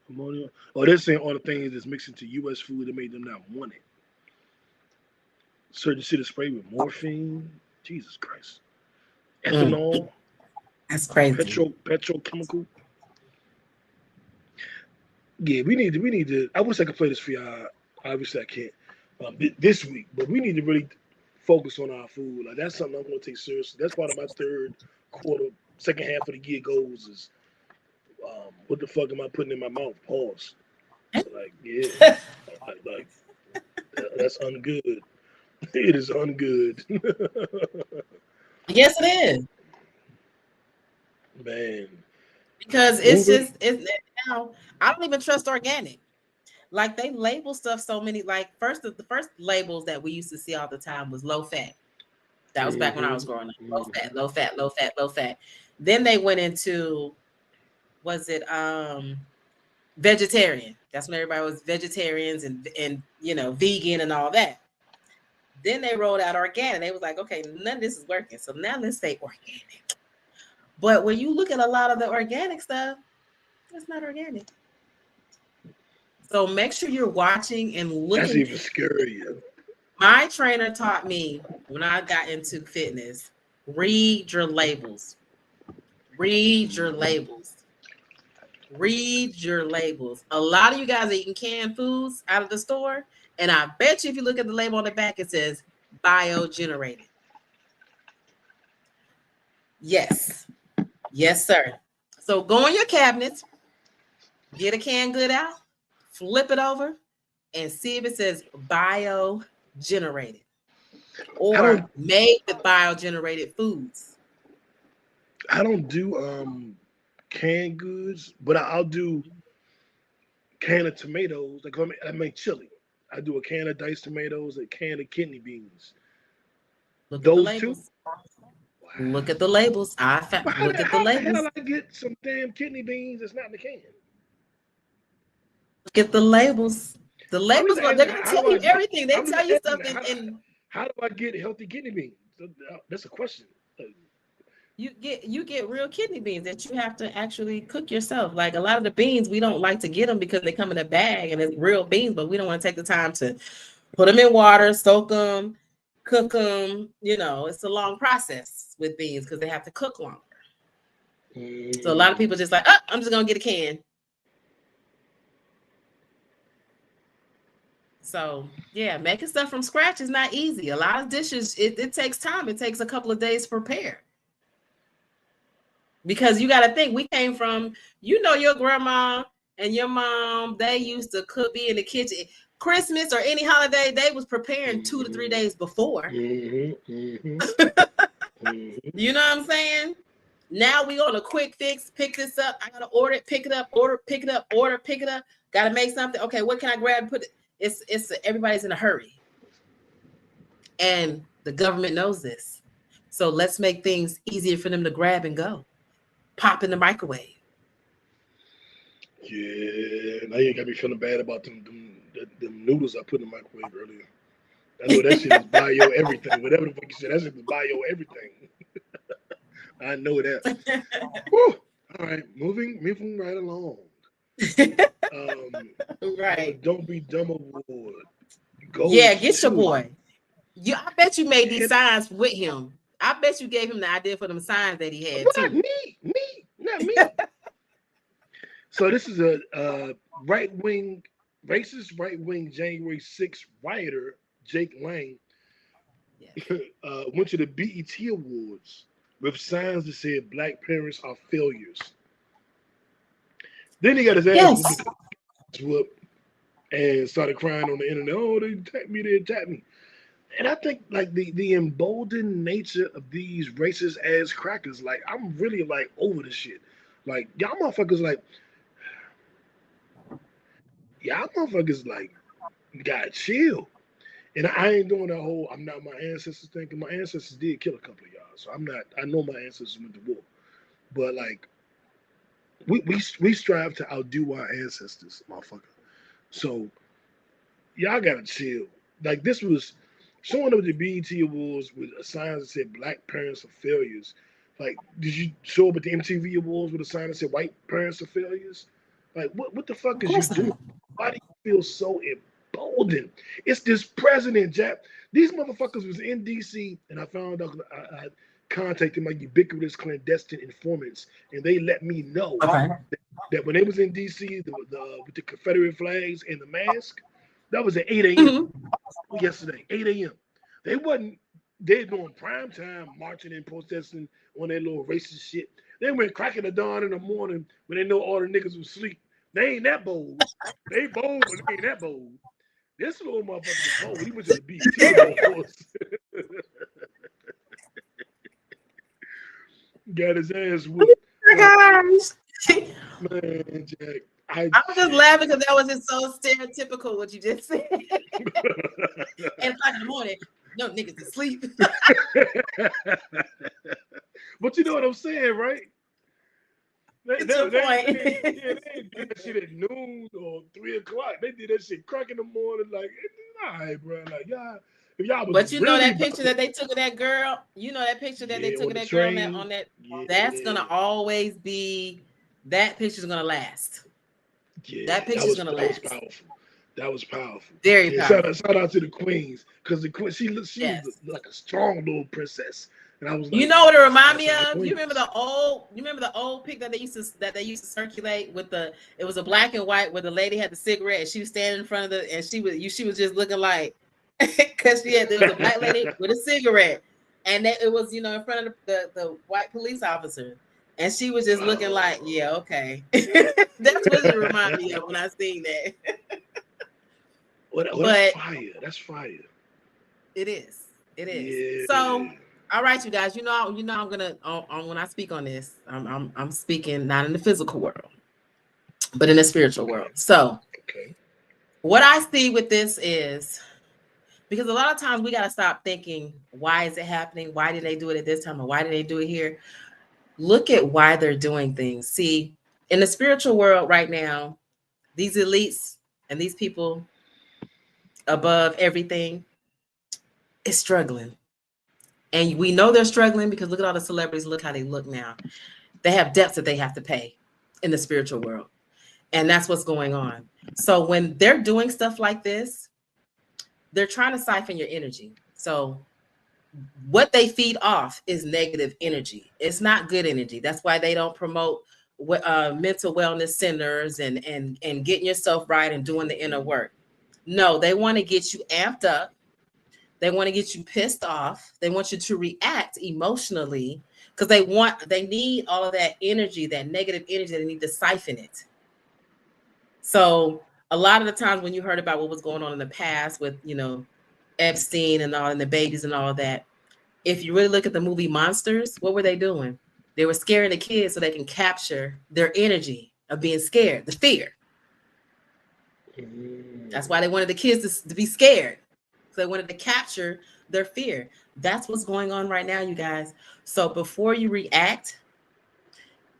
Ammonia. Oh, they're saying all the things that's mixed into U.S. food that made them not want it. Certain shit is sprayed with morphine. Jesus Christ. Ethanol. That's crazy. Petrochemical. Yeah, we need to. I wish I could play this for y'all. Obviously, I can't this week, but we need to really focus on our food. Like that's something I'm going to take seriously. That's part of my third quarter, second half of the year goals is what the fuck am I putting in my mouth? Pause. So like, yeah, like that's ungood. It is ungood. Yes, it is. Man. Because Moving. it's now I don't even trust organic. Like they label stuff so many. Like the first labels that we used to see all the time was low fat. That was back when I was growing up. Low fat, low fat, low fat, low fat. Then they went into was it vegetarian? That's when everybody was vegetarians and vegan and all that. Then they rolled out organic. They was like, okay, none of this is working. So now let's say organic. But when you look at a lot of the organic stuff, it's not organic. So make sure you're watching and looking. That's even scarier. My trainer taught me when I got into fitness, read your labels. Read your labels. Read your labels. A lot of you guys are eating canned foods out of the store. And I bet you if you look at the label on the back, it says bio-generated. Yes. Yes, sir. So go in your cabinets, get a canned good out, flip it over, and see if it says bio-generated or made with bio-generated foods. I don't do canned goods, but I'll do can of tomatoes. Like I make chili. I do a can of diced tomatoes, a can of kidney beans. Look Those at the two. labels. Wow. Look at the labels. Look at the labels. How the hell I get some damn kidney beans that's not in the can? Look at the labels. The labels are they're gonna tell you everything. They tell you something. How do I get healthy kidney beans? That's a question. You get real kidney beans that you have to actually cook yourself. Like a lot of the beans, we don't like to get them because they come in a bag and it's real beans, but we don't want to take the time to put them in water, soak them, cook them. It's a long process with beans because they have to cook longer. So a lot of people just like, I'm just gonna get a can. So yeah, making stuff from scratch is not easy. A lot of dishes, it takes time. It takes a couple of days to prepare. Because you got to think, we came from, your grandma and your mom, they used to be in the kitchen. Christmas or any holiday, they was preparing 2 to 3 days before. You know what I'm saying? Now we on a quick fix, pick this up. I got to order it, pick it up, order, pick it up, order, pick it up. Got to make something. Okay, what can I grab and put it? It's everybody's in a hurry. And the government knows this. So let's make things easier for them to grab and go. Pop in the microwave. Yeah, now you got me feeling bad about them noodles I put in the microwave earlier. I know that shit is bio everything. Whatever the fuck you said, that shit is bio everything. I know that. Woo. All right, moving right along. Right. Don't be dumb award. Get your boy. I bet you made these signs with him. I bet you gave him the idea for them signs that he had too. Not me. So this is a racist right-wing January 6th rioter, Jake Lang, went to the BET Awards with signs that said Black parents are failures. Then he got his ass whooped and started crying on the internet. Oh, they attacked me. And I think like the emboldened nature of these racist ass crackers, like I'm really like over the shit. Like y'all motherfuckers, like y'all motherfuckers, like gotta chill. And I ain't doing that whole I'm not my ancestors thing. 'Cause my ancestors did kill a couple of y'all, so I'm not. I know my ancestors went to war, but like we strive to outdo our ancestors, motherfucker. So y'all gotta chill. Like this was showing up at the BET Awards with a sign that said "Black parents are failures." Like, did you show up at the MTV Awards with a sign that said "White parents are failures"? Like, what the fuck Of is you course doing? not. Why do you feel so emboldened? It's this president, Jack. These motherfuckers was in DC, and I found out I contacted my ubiquitous clandestine informants, and they let me know Okay. that when they was in DC, with the Confederate flags and the mask, that was at 8 a.m. Mhm. yesterday, 8 a.m. They wasn't they doing prime time marching and protesting on their little racist shit. They went cracking the dawn in the morning when they know all the niggas was asleep. They ain't that bold. They bold, but they ain't that bold. This little motherfucker was bold. He went to the BT Awards. Got his ass whooped. Like, Oh my gosh. man, Jack. I I'm just laughing because that was just so stereotypical what you just said. 8 o'clock in the morning, no niggas asleep. But you know what I'm saying, right? It's your point. They ain't did that shit at noon or 3 o'clock. They did that shit crack in the morning. Like, all right, bro. Like, y'all, if y'all was But you know really that about picture that they took of that girl. You know that picture that they yeah, took on of the that girl train. on that. Yeah, That's gonna always be. That picture's gonna last. yeah, That picture's gonna that was last. powerful. That was powerful. Very And powerful. shout out to the queens because the queen she was Yes. like a strong little princess, and I was You like, know what it remind that's me our of? queens. You remember the old pic that they used to circulate with the it was a black and white where the lady had the cigarette and she was standing in front of the and she was just looking like because there was a black lady with a cigarette and it was in front of the white police officer and she was just looking like yeah okay. That's what it reminded me of when I seen that. Well, that's But fire. That's fire. it is. It is. So, Yeah. all right, you guys. I'm gonna when I speak on this, I'm speaking not in the physical world, but in the spiritual Okay. world. So, Okay. what I see with this is because a lot of times we gotta stop thinking, why is it happening? Why did they do it at this time, or why did they do it here? Look at why they're doing things. See, in the spiritual world right now, these elites and these people above everything is struggling. And we know they're struggling because look at all the celebrities, look how they look now. They have debts that they have to pay in the spiritual world. And that's what's going on. So when they're doing stuff like this, they're trying to siphon your energy. So what they feed off is negative energy. It's not good energy. That's why they don't promote mental wellness centers and getting yourself right and doing the inner work. No, they want to get you amped up. They want to get you pissed off. They want you to react emotionally because they need all of that energy, that negative energy. They need to siphon it. So a lot of the times when you heard about what was going on in the past with, Epstein and all and the babies and all of that, if you really look at the movie Monsters, what were they doing? They were scaring the kids so they can capture their energy of being scared, the fear. That's why they wanted the kids to be scared. So they wanted to capture their fear. That's what's going on right now, you guys. So before you react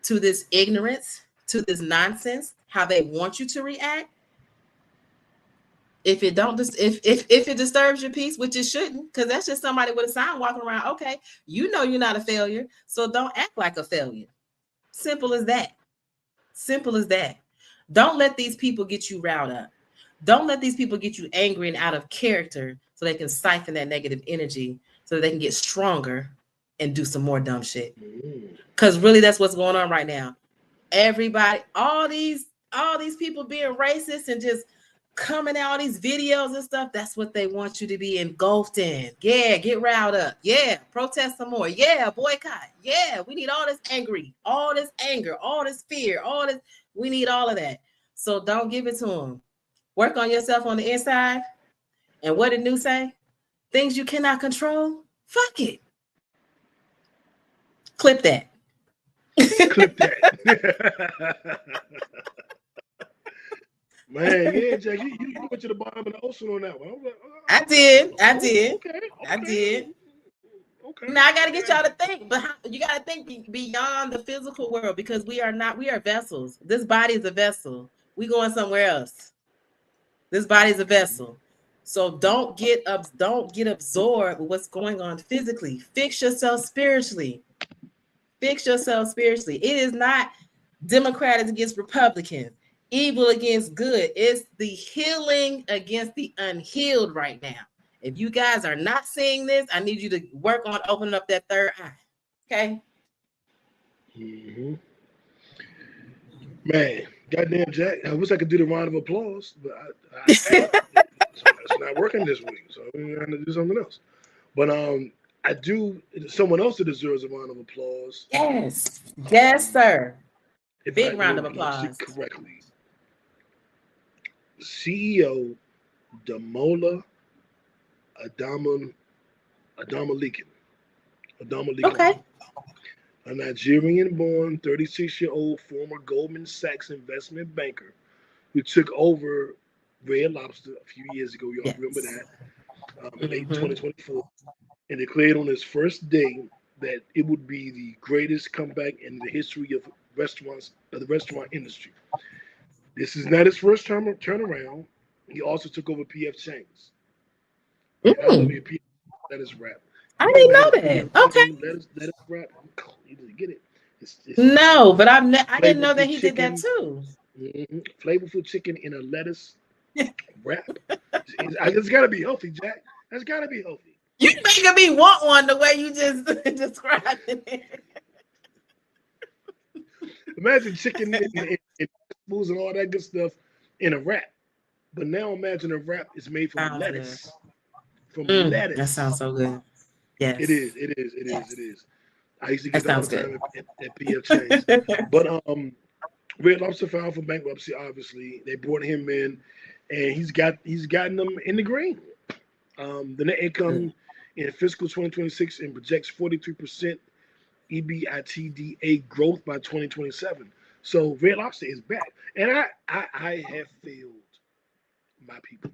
to this ignorance, to this nonsense, how they want you to react, if it don't, if it disturbs your peace, which it shouldn't, because that's just somebody with a sign walking around. Okay, you're not a failure, so don't act like a failure. Simple as that. Simple as that. Don't let these people get you riled up. Don't let these people get you angry and out of character so they can siphon that negative energy so that they can get stronger and do some more dumb shit. Because really that's what's going on right now. Everybody, all these people being racist and just coming out these videos and stuff, that's what they want you to be engulfed in. Yeah, get riled up. Yeah, protest some more. Yeah, boycott. Yeah, we need all this anger, all this fear, all this. We need all of that. So don't give it to them. Work on yourself on the inside. And what did New say? things you cannot control, fuck it. Clip that. Clip that. Man, yeah, Jack, you went to the bottom of the ocean on that one. I was like, I did. Okay. Now I gotta get y'all to think, but you gotta think beyond the physical world, because we are vessels. This body is a vessel. We going somewhere else. This body is a vessel. So don't get absorbed with what's going on physically. Fix yourself spiritually. It is not Democrats against Republicans, evil against good. It's the healing against the unhealed right now. If you guys are not seeing this, I need you to work on opening up that third eye. Okay? Mm-hmm. Man, goddamn, Jack. I wish I could do the round of applause, but it's not working this week, so we're going to do something else. But I do. Someone else that deserves a round of applause. Yes, sir. Big round of applause. Correctly. CEO Damola Adamalikin. Okay. A Nigerian-born 36-year-old former Goldman Sachs investment banker who took over Red Lobster a few years ago. Y'all remember that? In late 2024, and declared on his first day that it would be the greatest comeback in the history of the restaurant industry. This is not his first turnaround. He also took over PF Chang's. Let us rap. I didn't know that. Okay. Let us rap. You didn't get it. No, but I didn't know that he did that too. Mm-hmm. Flavorful chicken in a lettuce wrap. It's got to be healthy, Jack. That's got to be healthy. You making me want one the way you just described it. Imagine chicken and foods and all that good stuff in a wrap. But now imagine a wrap is made from lettuce. Lettuce. That sounds so good. Yes. It is. I used to get that all the time at PF Chang's. But Red Lobster filed for bankruptcy, obviously. They brought him in, and he's gotten them in the green. The net income in fiscal 2026 and projects 43% EBITDA growth by 2027. So Red Lobster is back. And I have failed my people.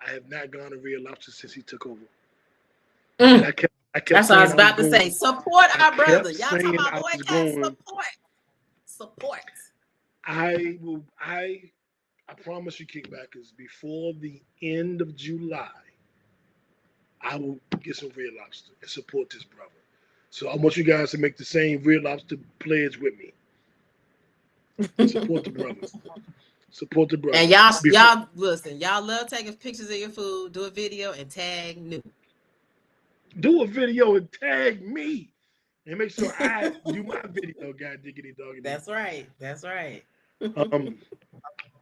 I have not gone to Red Lobster since he took over. I kept That's what I was about to say. Support our brother. Y'all talking about boycott. Support. I promise you, Kickbackers, before the end of July, I will get some Red Lobster and support this brother. So I want you guys to make the same Red Lobster pledge with me. Support the brother. And y'all listen. Y'all love taking pictures of your food. Do a video and tag New. Do a video and tag me, and make sure I do my video. God diggity doggy. That's right.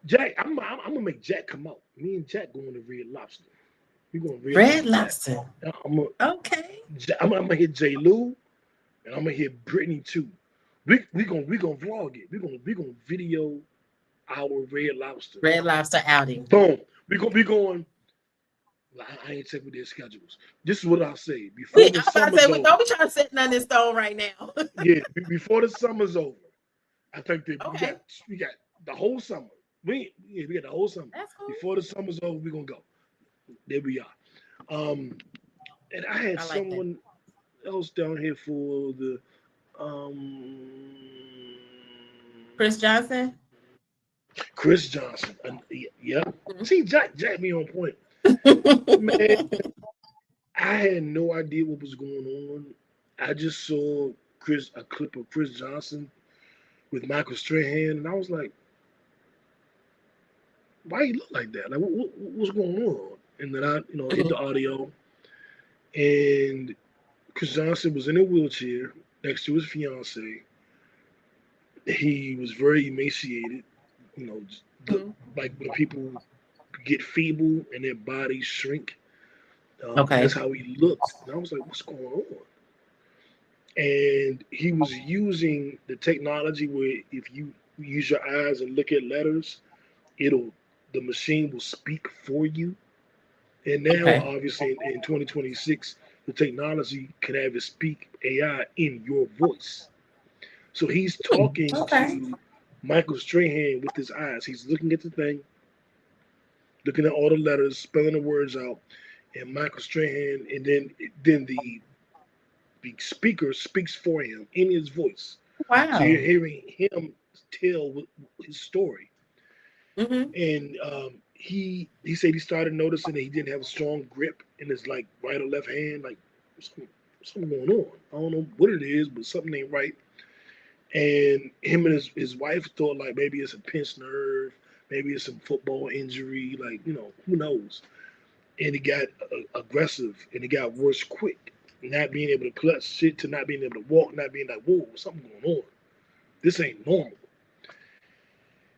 Jack, I'm gonna make Jack come out. Me and Jack going to Red Lobster. We going to Red Lobster. Okay. I'm gonna hit J. Lou, and I'm gonna hit Brittany too. We gonna vlog it. We gonna video our Red Lobster. Red Lobster outing. Boom. We going. I ain't check with their schedules. This is what I'll say. Before the summer's over, don't be trying to set nothing in stone right now. Yeah, before the summer's over, I think that we got the whole summer. We got the whole summer. That's cool. Before the summer's over, we're gonna go. There we are. And I had someone else down here for the Chris Johnson. Yeah. See, Jack me on point. Man, I had no idea what was going on. I just saw a clip of Chris Johnson with Michael Strahan, and I was like, why he look like that? Like, what's going on? And then I, hit the audio, and Chris Johnson was in a wheelchair next to his fiance. He was very emaciated, like when people get feeble and their bodies shrink. That's how he looked. And I was like, what's going on? And he was using the technology where if you use your eyes and look at letters, the machine will speak for you. And now, Okay. obviously, in 2026, the technology can have it speak AI in your voice. So he's talking Okay. to Michael Strahan with his eyes. He's looking at the thing, looking at all the letters, spelling the words out, and Michael Strahan, and then the speaker speaks for him in his voice. So you're Wow. hearing him tell his story. Mm-hmm. And he said he started noticing that he didn't have a strong grip in his like right or left hand. Like something, something going on. I don't know what it is, but something ain't right. And him and his wife thought like maybe it's a pinched nerve, maybe it's some football injury, like who knows. And it got aggressive and it got worse quick. Not being able to clutch shit to not being able to walk, not being like, whoa, something going on. This ain't normal.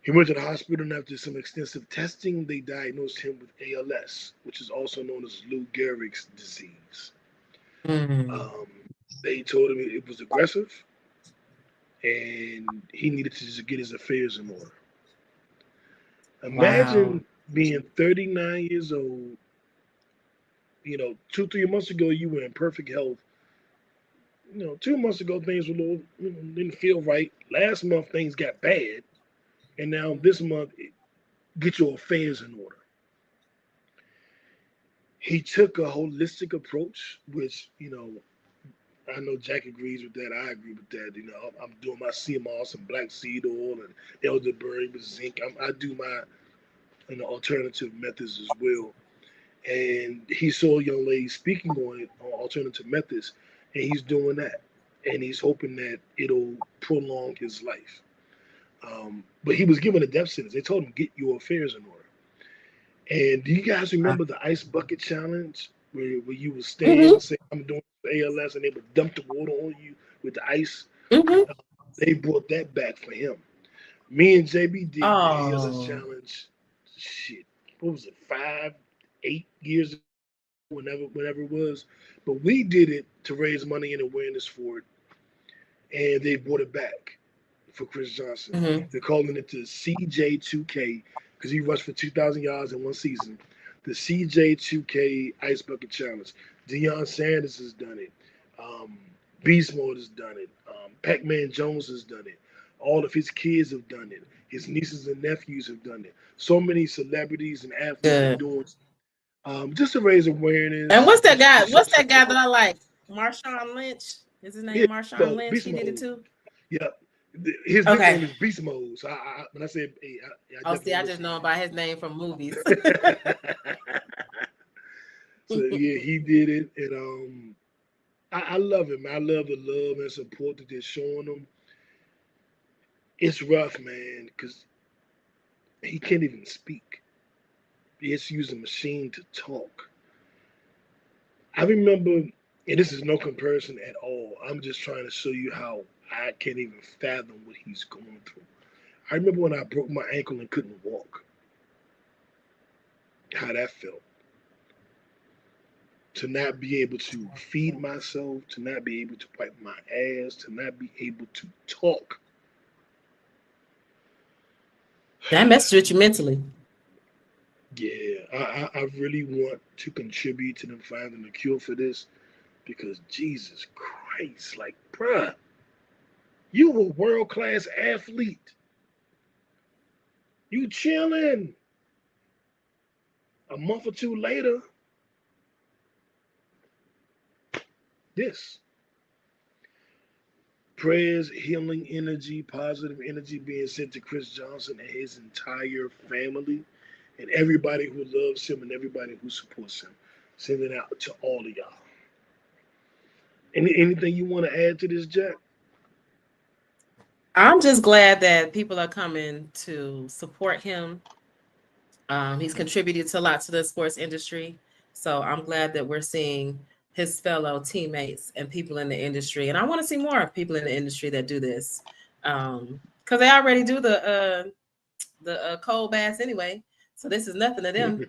He went to the hospital and after some extensive testing, they diagnosed him with ALS, which is also known as Lou Gehrig's disease. Mm. Um, they told him it was aggressive and he needed to just get his affairs in order. Wow. Imagine being 39 years old. 2, 3 months ago you were in perfect health. 2 months ago things were a little, didn't feel right. Last month things got bad, and now this month get your affairs in order. He took a holistic approach, which I know Jack agrees with that. I agree with that. I'm doing my sea moss and black seed oil and elderberry with zinc. I do my alternative methods as well. And he saw a young lady speaking on it on alternative methods, and he's doing that, and he's hoping that it'll prolong his life. But he was given a death sentence. They told him get your affairs in order. And do you guys remember the ice bucket challenge where you would stand Mm-hmm. and say I'm doing ALS, and they would dump the water on you with the ice? Mm-hmm. They brought that back for him. Me and JB did the ALS Oh, challenge. Shit, what was it? 5, 8 years ago, whenever it was. But we did it to raise money and awareness for it, and they brought it back for Chris Johnson. mm-hmm. They're calling it the CJ2K because he rushed for 2,000 yards in one season. The CJ2K Ice Bucket Challenge. Deion Sanders has done it. Um, Beast Mode has done it. Pac-Man Jones has done it. All of his kids have done it. His nieces and nephews have done it. So many celebrities and athletes are Good. doing just to raise And awareness, what's that just to guy? show What's that guy that support. I like? Marshawn Lynch. Is his Yeah, name Marshawn Lynch? Beast He did it Mode. too. Yeah, his Okay. nickname is Beast Mode. So when I said, hey, I Oh, see, definitely I looked just know him him by his name from movies. up. So yeah, he did it, and I love him. I love the love and support that they're showing him. It's rough, man, because he can't even speak. He has to use a machine to talk. I remember, and this is no comparison at all. I'm just trying to show you how I can't even fathom what he's going through. I remember when I broke my ankle and couldn't walk, how that felt. To not be able to feed myself, to not be able to wipe my ass, to not be able to talk. That messes with you mentally. Yeah, I really want to contribute to them finding a cure for this because Jesus Christ, like, bruh, you a world class athlete. You chilling. A month or two later, this prayers, healing energy, positive energy being sent to Chris Johnson and his entire family and everybody who loves him and everybody who supports him. Sending out to all of y'all. Anything you want to add to this, Jack? I'm just glad that people are coming to support him. He's contributed to a lot to the sports industry. So I'm glad that we're seeing his fellow teammates and people in the industry. And I want to see more people in the industry that do this. Because they already do the cold baths anyway. So this is nothing to them.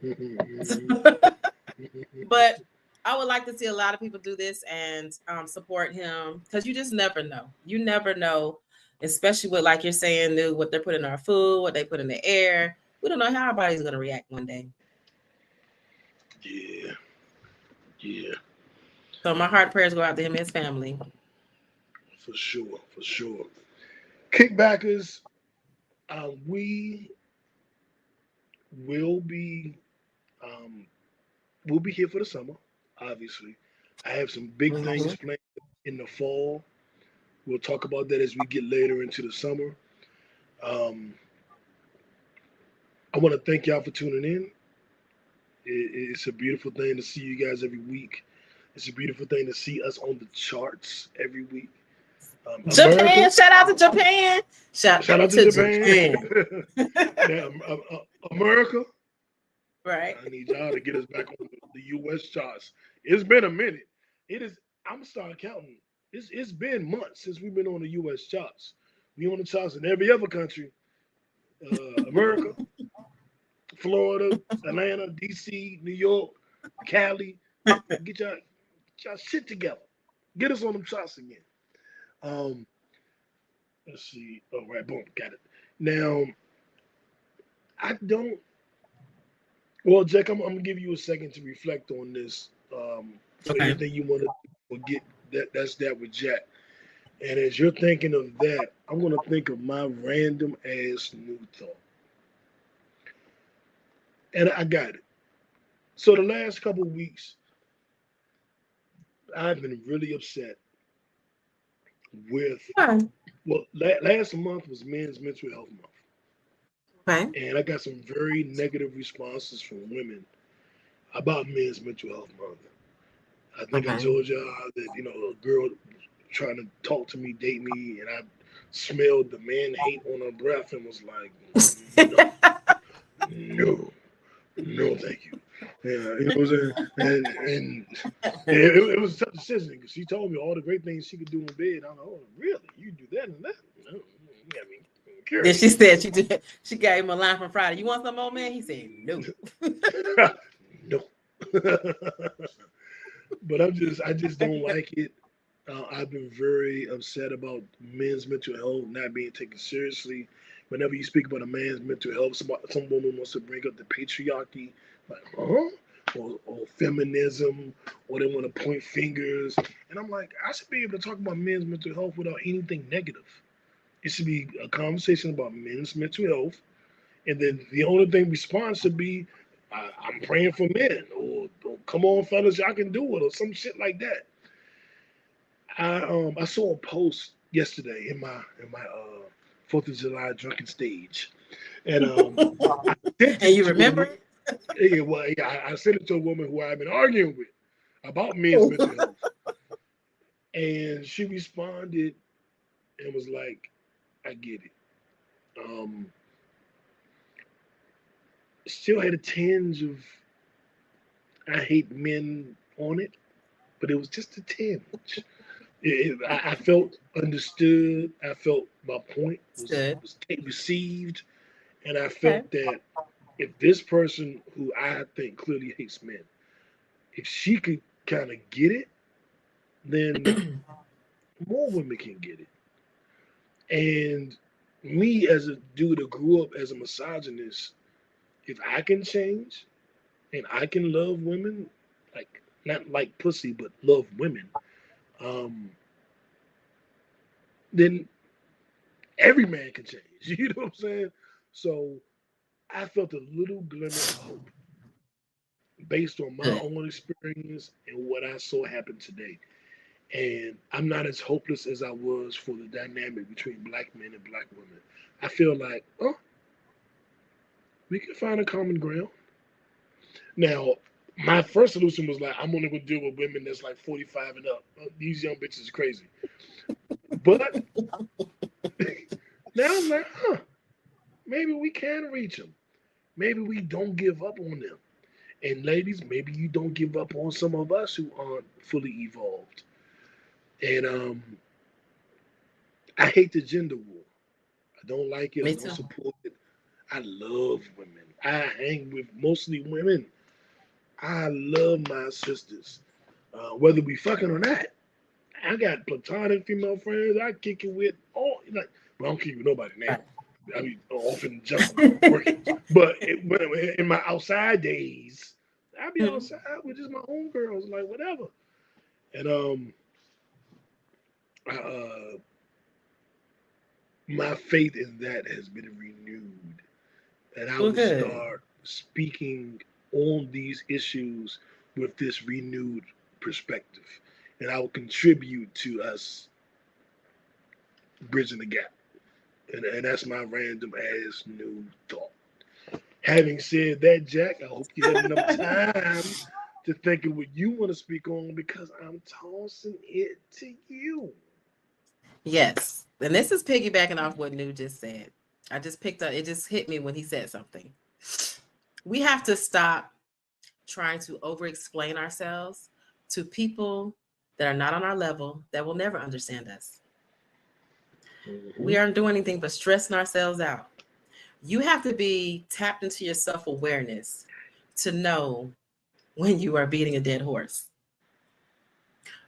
But I would like to see a lot of people do this and support him because you just never know. You never know, especially with, like you're saying, what they're putting in our food, what they put in the air. We don't know how our body's going to react one day. Yeah. Yeah. So my heart prayers go out to him and his family. For sure. For sure. Kickbackers, we will be um, we'll be here for the summer. Obviously, I have some big things planned in the fall. We'll talk about that as we get later into the summer. Um, I want to thank y'all for tuning in. It's a beautiful thing to see you guys every week. It's a beautiful thing to see us on the charts every week. Japan, America, shout out to Japan. Shout shout out out to to Japan. Japan. Now, America, Right. I need y'all to get us back on the U.S. charts. It's been a minute. It is. I'm starting counting. It's been months since we've been on the U.S. charts. We on the charts in every other country. America, Florida, Atlanta, D.C., New York, Cali. Get y'all shit together. Get us on them charts again. Um, let's see. Oh, right, boom, got it. Now, I don't. Well, Jack, I'm gonna give you a second to reflect on this. For Okay. anything you want to forget, that's that with Jack. And as you're thinking of that, I'm gonna think of my random ass new thought, and I got it. So the last couple of weeks, I've been really upset with. Okay. Well, last month was Men's Mental Health Month. Okay. And I got some very negative responses from women about Men's Mental Health Month. I think I Okay. told y'all that, a girl trying to talk to me, date me, and I smelled the man hate on her breath and was like, no, no, thank you. Yeah, you know what I'm saying? And it was a tough decision because she told me all the great things she could do in bed. I'm like, oh, really? You do that and that? No, I mean, Then she said she gave him a line from Friday. You want some more, man? He said no. No. But I just don't like it. I've been very upset about men's mental health not being taken seriously. Whenever you speak about a man's mental health, some woman wants to bring up the patriarchy, like, huh? Or feminism, or they want to point fingers. And I'm like, I should be able to talk about men's mental health without anything negative. It should be a conversation about men's mental health. And then the only thing response should be, I'm praying for men, or come on, fellas, y'all can do it, or some shit like that. I saw a post yesterday in my 4th of July drunken stage, and I sent And it you to remember it? I sent it to a woman who I've been arguing with about men's mental health, and she responded and was like, "I get it." Still had a tinge of I hate men on it, but it was just a tinge. I felt understood. I felt my point was received, and I Okay. felt that if this person who I think clearly hates men, if she could kind of get it, then more women can get it. And me as a dude that grew up as a misogynist, if I can change and I can love women, like not like pussy, but love women, um, then every man can change. You know what I'm saying? So I felt a little glimmer of hope based on my own experience and what I saw happen today. And I'm not as hopeless as I was for the dynamic between black men and black women. I feel like, oh, we can find a common ground. Now, my first solution was like, I'm only gonna deal with women that's like 45 and up. These young bitches are crazy. But now I'm like, maybe we can reach them. Maybe we don't give up on them. And ladies, maybe you don't give up on some of us who aren't fully evolved. And I hate the gender war. I don't like it. I Me don't too. support it. I love women. I hang with mostly women. I love my sisters, whether we fucking or not. I got platonic female friends I kick it with. All like, well, I don't kick it with nobody now. I mean, off in the jungle working. But in my outside days, I be outside with just my homegirls, like whatever. And I, my faith in that has been renewed, and I Well, will good. start speaking on these issues with this renewed perspective, and I will contribute to us bridging the gap. And that's my random ass new thought. Having said that, Jack, I hope you had enough time to think of what you want to speak on because I'm tossing it to you. Yes. And this is piggybacking off what New just said. I just picked up, it just hit me when he said something. We have to stop trying to over explain ourselves to people that are not on our level that will never understand us. We aren't doing anything but stressing ourselves out. You have to be tapped into your self awareness to know when you are beating a dead horse.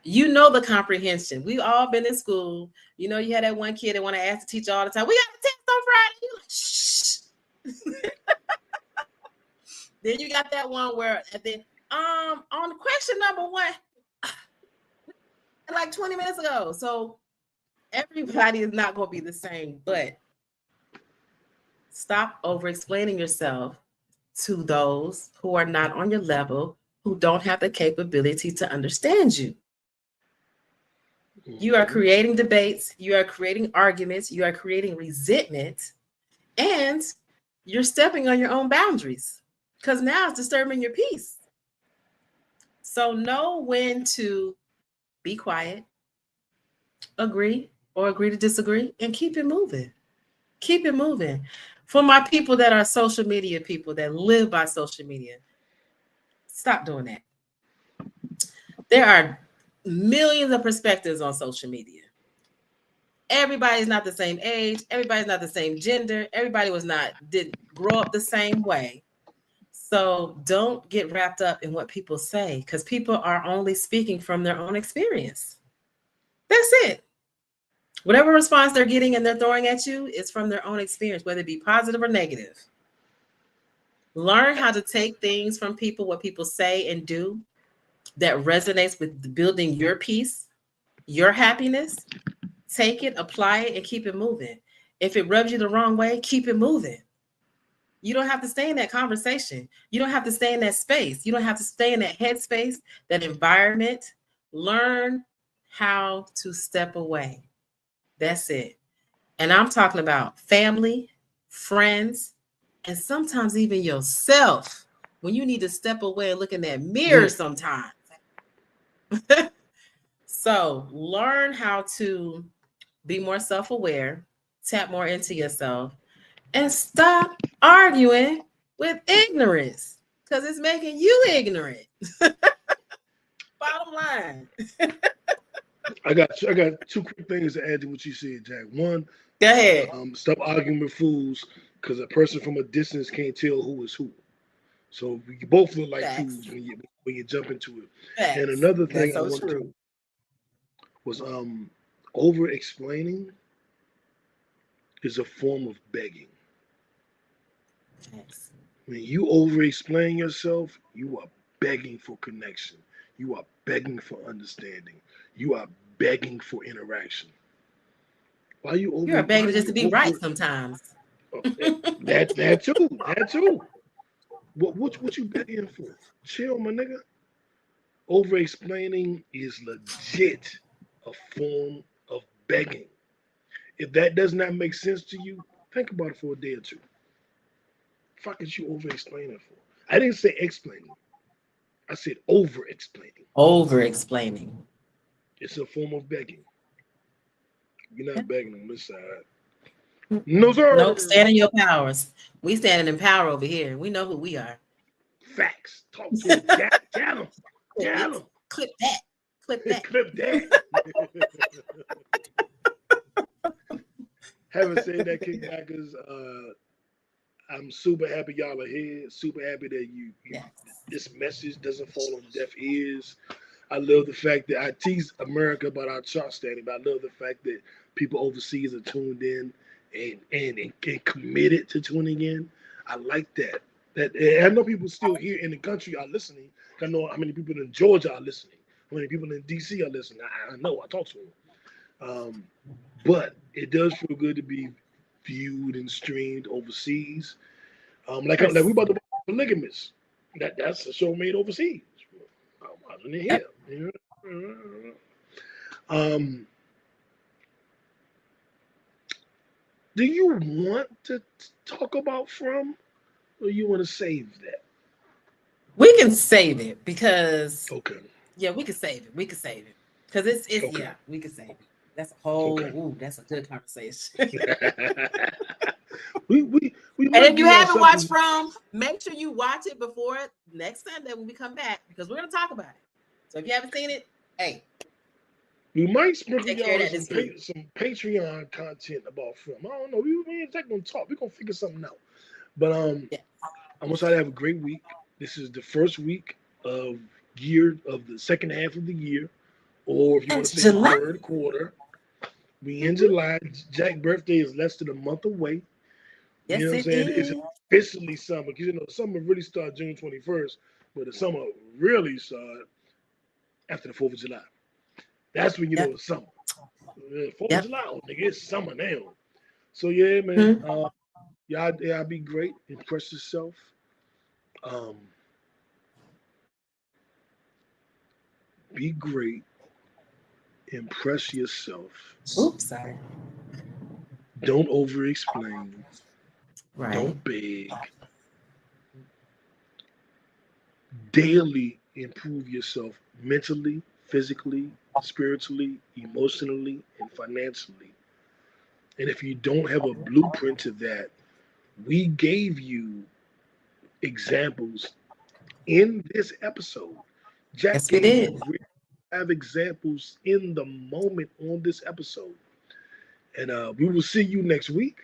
You know the comprehension. We've all been in school. You know, you had that one kid that want to ask the teacher all the time, we got a test on Friday. You like, shh. Then you got that one where at the on question number 1, like 20 minutes ago. So everybody is not going to be the same, but stop over explaining yourself to those who are not on your level, who don't have the capability to understand you. You are creating debates, you are creating arguments, you are creating resentment, and you're stepping on your own boundaries because now it's disturbing your peace. So know when to be quiet, agree, or agree to disagree, and keep it moving. Keep it moving. For my people that are social media people that live by social media, stop doing that. There are millions of perspectives on social media. Everybody's not the same age. Everybody's not the same gender. Everybody didn't grow up the same way. So don't get wrapped up in what people say because people are only speaking from their own experience. That's it. Whatever response they're getting and they're throwing at you is from their own experience, whether it be positive or negative. Learn how to take things from people, what people say and do that resonates with building your peace, your happiness. Take it, apply it, and keep it moving. If it rubs you the wrong way, keep it moving. You don't have to stay in that conversation. You don't have to stay in that space. You don't have to stay in that headspace, that environment. Learn how to step away. That's it. And I'm talking about family, friends, and sometimes even yourself when you need to step away and look in that mirror sometimes. So learn how to be more self-aware, tap more into yourself, and stop arguing with ignorance because it's making you ignorant. Bottom line. I got two quick things to add to what you said, Jack. One, Go ahead. stop arguing with fools because a person from a distance can't tell who is who. So you both look like Facts. fools when you jump into it. Facts. And another thing That's I so wanted true. to was over explaining is a form of begging. Facts. When you over explain yourself, you are begging for connection. You are begging for understanding. You are begging for interaction. Why you over? You're begging just to be over, right sometimes. that too. What you begging for? Chill, my nigga. Over explaining is legit a form of begging. If that does not make sense to you, think about it for a day or two. Fuck is you over explaining for? I didn't say explaining. I said over explaining. Over explaining. It's a form of begging. You're not begging on this side. No, sir. Nope. Stand in your powers. We standing in power over here. We know who we are. Facts. Talk to him. Tell him. Tell him. Clip that. Clip that. Clip that. Having said that, kickbackers, I'm super happy y'all are here. Super happy that this message doesn't fall on deaf ears. I love the fact that I tease America about our chart standing, but I love the fact that people overseas are tuned in and committed to tuning in. I like that. That I know people still here in the country are listening. I know how many people in Georgia are listening. How many people in DC are listening. I know. I talk to them. But it does feel good to be viewed and streamed overseas. Like we about to watch Polygamous. That's a show made overseas. I'm watching it here. Do you want to talk about From, or you want to save that? We can save it because Okay. yeah, we can save it. We can save it because it's Okay. yeah, we can save it. That's a whole. Okay. Ooh, that's a good conversation. we And might if you do haven't watched something. From, make sure you watch it before next Sunday when we come back because we're gonna talk about it. So if you haven't seen it, hey, We might sprinkle take care y'all of that with this week. some Patreon content about From. I don't know. We ain't gonna talk. We're gonna figure something out. But Yeah. I want y'all to have a great week. This is the first week of the second half of the year, or if you want to It's say July. the third quarter. We in July. Jack's birthday is less than a month away. Yes, You know what I'm it saying? It's is. officially summer because summer really starts June 21st, but the summer really starts after the 4th of July. That's when Yep. it's summer. 4th Yep. of July, nigga, it's summer now. So yeah, man. Y'all be great. Impress yourself. Be great. Impress yourself. Oops, sorry. Don't over-explain. Right. Don't beg. Daily improve yourself mentally, physically, spiritually, emotionally, and financially. And if you don't have a blueprint to that, we gave you examples in this episode. Jack Yes, we gave you did. 5 examples in the moment on this episode. And we will see you next week.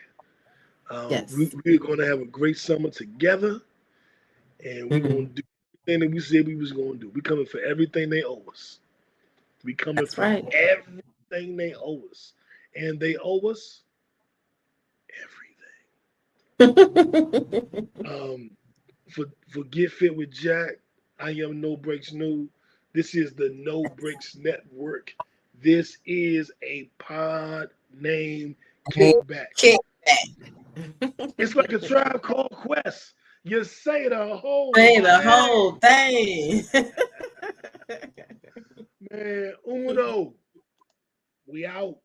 Yes. We're going to have a great summer together. And we're going to do everything that we said we was going to do. We're coming for everything they owe us. We coming That's for right. everything they owe us. And they owe us everything. For Get Fit with Jack, I am No Breaks New. This is the No Breaks Network. This is a pod named Kickback. It's like a Tribe Called Quest. You say the whole thing. Man, Uno. We out.